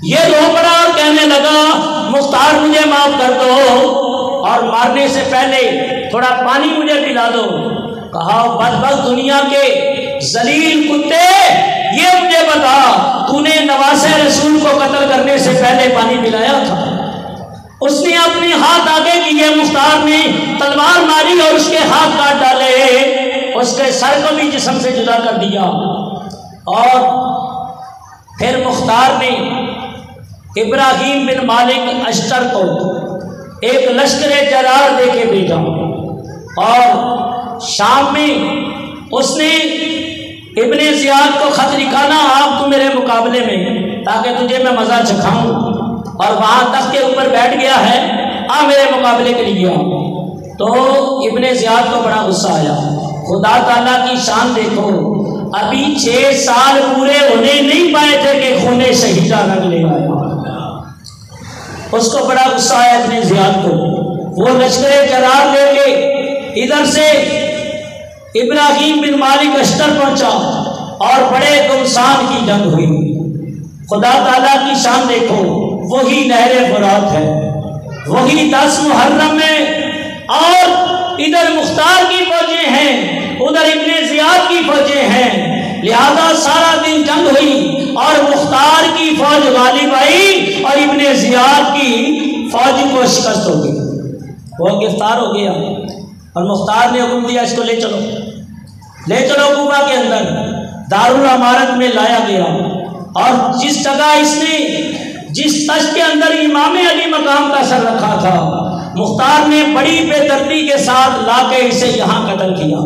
یہ رو پڑا اور کہنے لگا مختار مجھے معاف کر دو، اور مارنے سے پہلے تھوڑا پانی مجھے پلا دو۔ کہا بدبخت دنیا کے ذلیل کتے، یہ مجھے بتا تو نے نواسہ رسول کو قتل کرنے سے پہلے پانی پلایا تھا؟ اس نے اپنے ہاتھ آگے کیے، مختار نے تلوار ماری اور اس کے ہاتھ کاٹ ڈالے، اس کے سر کو بھی جسم سے جدا کر دیا۔ اور پھر مختار نے ابراہیم بن مالک اشتر کو ایک لشکر جرار دے کے بھیجا، اور شام میں اس نے ابن زیاد کو خط لکھا نا آپ تو میرے مقابلے میں، تاکہ تجھے میں مزہ چکھاؤں، اور وہاں تخت کے اوپر بیٹھ گیا ہے، آ میرے مقابلے کے لیے آؤ۔ تو ابن زیاد کو بڑا غصہ آیا، خدا تعالیٰ کی شان دیکھو، ابھی 6 سال پورے ہونے نہیں پائے تھے کہ خون شہیدہ رنگ لے آیا۔ اس کو بڑا غصہ آیا ابن زیاد کو، وہ لشکر جرار لے کے ادھر سے ابراہیم بن مالک اشتر پہنچا، اور بڑے گمسان کی جنگ ہوئی۔ خدا تعالیٰ کی شان دیکھو، وہی نہر فرات ہے، وہی 10 محرم میں، اور ادھر مختار کی فوجیں ہیں، ادھر ابن زیاد کی فوجیں ہیں، لہذا سارا دن جنگ ہوئی، اور مختار کی فوج غالب آئی اور ابن زیاد کی فوج کو شکست ہو گئی، وہ گرفتار ہو گیا، اور مختار نے حکم دیا اس کو لے چلو کوفہ کے اندر دارالامارت میں لایا گیا، اور جس جگہ اس نے جس تشت کے اندر امام علی مقام کا سر رکھا تھا، مختار نے بڑی بے دردی کے ساتھ لا کے اسے یہاں قتل کیا،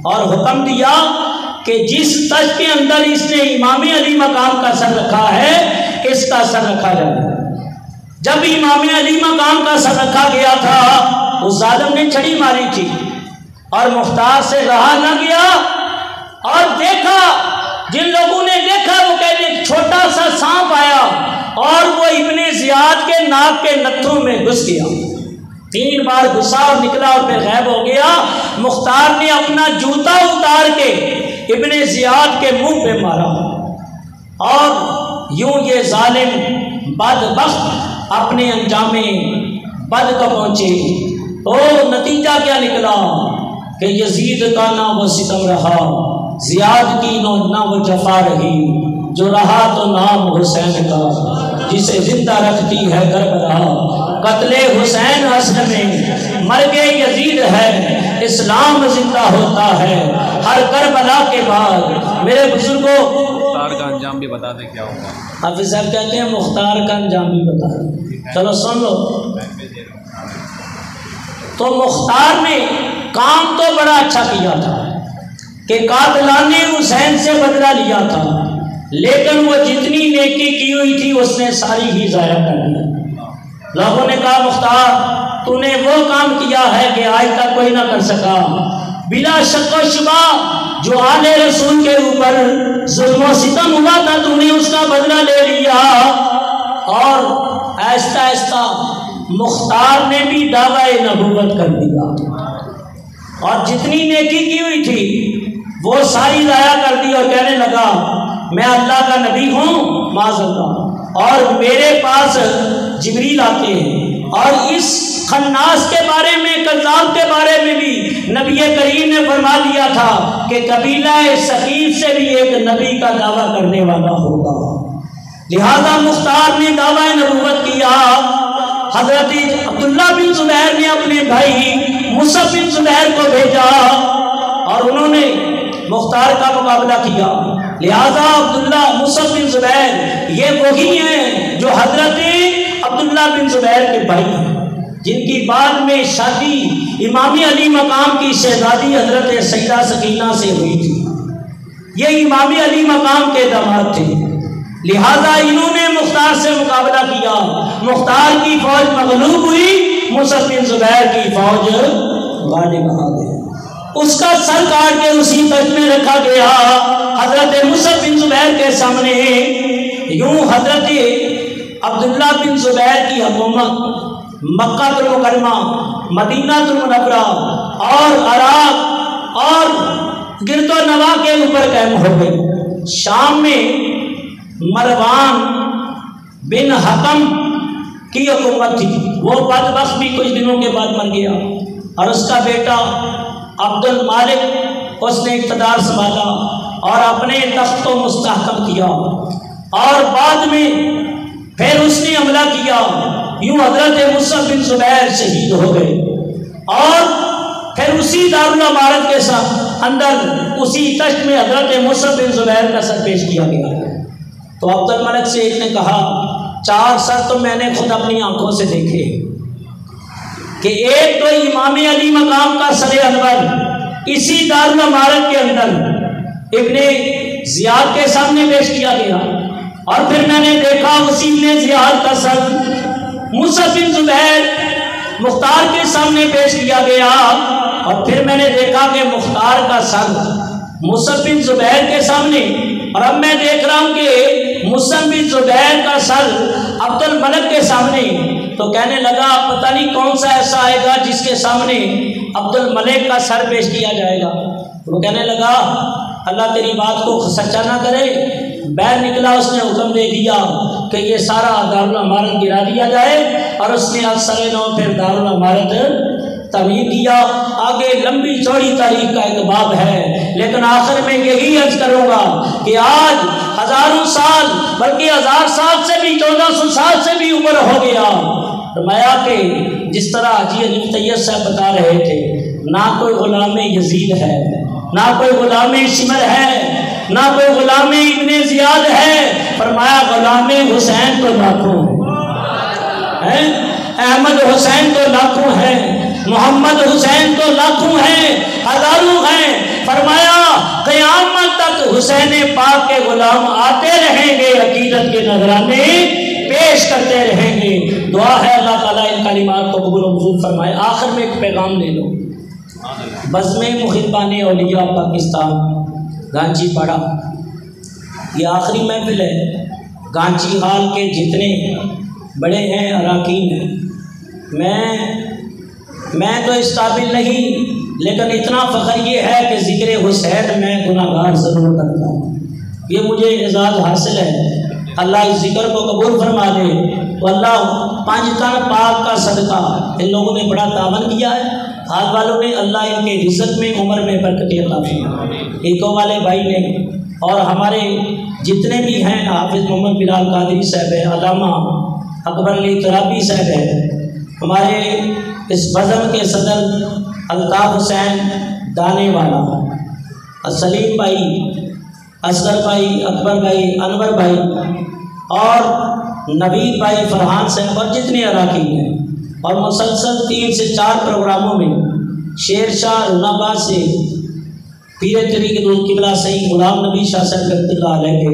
اور حکم دیا کہ جس تشت کے اندر اس نے امام علی مقام کا سر رکھا ہے اس کا سر رکھا جائے۔ جب امام علی مقام کا سر رکھا گیا تھا، اس ظالم نے چھڑی ماری تھی، اور مختار سے رہا نہ گیا، اور دیکھا، جن لوگوں نے دیکھا وہ کہتے ایک چھوٹا سا سانپ آیا اور وہ ابن زیاد کے ناک کے نتھوں میں گھس گیا، 3 بار گھسا اور نکلا اور پھر غائب ہو گیا۔ مختار نے اپنا جوتا اتار کے ابن زیاد کے منہ پہ مارا، اور یوں یہ ظالم بدبخت اپنے انجام بد کو پہنچے۔ تو نتیجہ کیا نکلا کہ یزید کا نہ وہ ستم رہا، زیاد کی نہ وہ جفا رہی، جو رہا تو نام حسین کا، جسے زندہ رکھتی ہے کربلا، قتل حسین اصل میں مرگ یزید ہے، اسلام زندہ ہوتا ہے ہر کربلا کے بعد۔ میرے بزرگوں، مختار کا انجام بھی بتا دیں کیا ہوگا؟ حافظ صاحب کہتے ہیں مختار کا انجام بھی بتا دیں، چلو سن لو۔ تو مختار نے کام تو بڑا اچھا کیا تھا کہ قاتلان حسین سے بدلہ لیا تھا، لیکن وہ جتنی نیکی کی ہوئی تھی اس نے ساری ہی ضائع کر دی۔ لوگوں نے کہا مختار تو نے وہ کام کیا ہے کہ آج تک کوئی نہ کر سکا، بلا شک و شبہ جو آل رسول کے اوپر ظلم و ستم ہوا تھا تو نے اس کا بدلہ لے لیا۔ اور آہستہ آہستہ مختار نے بھی دعوی نبوت کر دیا اور جتنی نیکی کی ہوئی تھی وہ ساری ضائع کر دی اور کہنے لگا میں اللہ کا نبی ہوں معاذ اللہ، اور میرے پاس جبریل آتے ہیں، اور اس خناس کے بارے میں، کذاب کے بارے میں بھی نبی کریم نے فرما دیا تھا کہ قبیلہ ثقیف سے بھی ایک نبی کا دعویٰ کرنے والا ہوگا۔ لہذا مختار نے دعویٰ نبوت کیا۔ حضرت عبداللہ بن زبیر نے اپنے بھائی مصعب بن زبیر کو بھیجا اور انہوں نے مختار کا مقابلہ کیا۔ لہذا عبداللہ مصعب بن زبیر یہ وہی ہیں جو حضرت عبداللہ بن زبیر کے بھائی ہیں، جن کی بعد میں شادی امام علی مقام کی شہزادی حضرت سیدہ سکینہ سے ہوئی تھی۔ یہ امام علی مقام کے داماد تھے، لہذا انہوں نے مختار سے مقابلہ کیا۔ مختار کی فوج مغلوب ہوئی، مصعب بن زبیر کی فوج غالب آ گئی۔ اس کا سر کاٹ کے اسی تخت میں رکھا گیا حضرت مصعب بن زبیر کے سامنے۔ یوں حضرت عبداللہ بن زبیر کی حکومت مکہ المکرمہ، مدینہ المنورہ اور عراق اور گرد و نواح کے اوپر قائم ہو گئی۔ شام میں مروان بن حکم کی حکومت تھی، وہ بدبخت بھی کچھ دنوں کے بعد مر گیا، اور اس کا بیٹا عبد المالک اس نے اقتدار سنبھالا اور اپنے تخت کو مستحکم کیا، اور بعد میں پھر اس نے حملہ کیا۔ یوں حضرت مصعب بن زبیر شہید ہو گئے، اور پھر اسی دارالامارت کے ساتھ اندر اسی تخت میں حضرت مصعب بن زبیر کا سر پیش کیا گیا۔ تو عبد الملک سے ایک نے کہا 4 سر تو میں نے خود اپنی آنکھوں سے دیکھے، کہ ایک تو امام علی مقام کا سر انور اسی دارالامارت کے اندر ابن زیاد کے سامنے پیش کیا گیا، اور پھر میں نے دیکھا اسی ابن زیاد کا سر مصعب بن زبیر مختار کے سامنے پیش کیا گیا، اور پھر میں نے دیکھا کہ مختار کا سر مصعب بن زبیر کے سامنے، اور اب میں دیکھ رہا ہوں کہ مصعب بن زبیر کا سر عبد الملک کے سامنے۔ تو کہنے لگا پتہ نہیں کون سا ایسا آئے گا جس کے سامنے عبد الملک کا سر پیش کیا جائے گا۔ وہ کہنے لگا اللہ تیری بات کو سچا نہ کرے۔ باہر نکلا، اس نے حکم دے دیا کہ یہ سارا دارالامارت گرا دیا جائے، اور اس نے افسر نو پھر دارالامارت تعمیر کیا۔ آگے لمبی چوڑی تاریخ کا ایک باب ہے، لیکن آخر میں یہی عرض کروں گا کہ آج ہزاروں سال بلکہ 1000 سال سے بھی 1400 سال سے بھی اوپر ہو گیا۔ فرمایا کہ جس طرح حاجی علی طیب صاحب بتا رہے تھے، نہ کوئی غلام یزید ہے، نہ کوئی غلام شمر ہے، نہ کوئی غلام ابن زیاد ہے، فرمایا غلام حسین تو لاکھوں ہیں، احمد حسین تو لاکھوں ہیں، محمد حسین تو لاکھوں ہیں، ہزاروں ہیں۔ فرمایا قیامت تک حسین پاک کے غلام آتے رہیں گے، عقیدت کے نذرانے پیش کرتے رہیں گے۔ دعا ہے اللہ تعالیٰ ان کلمات کو قبول و منظور فرمائے۔ آخر میں ایک پیغام لے لو۔ بزم محبان اولیاء پاکستان گانچی پڑا، یہ آخری محفل ہے۔ گانچی حال کے جتنے بڑے ہیں اراکین ہیں، میں تو اس قابل نہیں، لیکن اتنا فخر یہ ہے کہ ذکر حسین میں گناہگار ضرور کرتا ہوں، یہ مجھے اعزاز حاصل ہے۔ اللہ اس ذکر کو قبول فرما دے۔ تو اللہ 5 تن پاک کا صدقہ ان لوگوں نے بڑا تعاون کیا ہے، ہاتھ والوں نے، اللہ ان کے رزق میں عمر میں برکت عطا فرمائے۔ ایکو والے بھائی نے اور ہمارے جتنے بھی ہیں، حافظ محمد بلال قادری صاحب ہے، علامہ اکبر علی ترابی صاحب ہے، ہمارے اس بزم کے صدر الطاف حسین دانے والا، سلیم بھائی، اصغر بھائی، اکبر بھائی، انور بھائی اور نوید بھائی، فرحان صاحب اور جتنے اراکین ہیں، اور مسلسل 3 سے 4 پروگراموں میں شیر شاہ روناباد سے پیر طریق القبلہ سید غلام نبی شاہ صاحب رحمۃ اللہ علیہ کے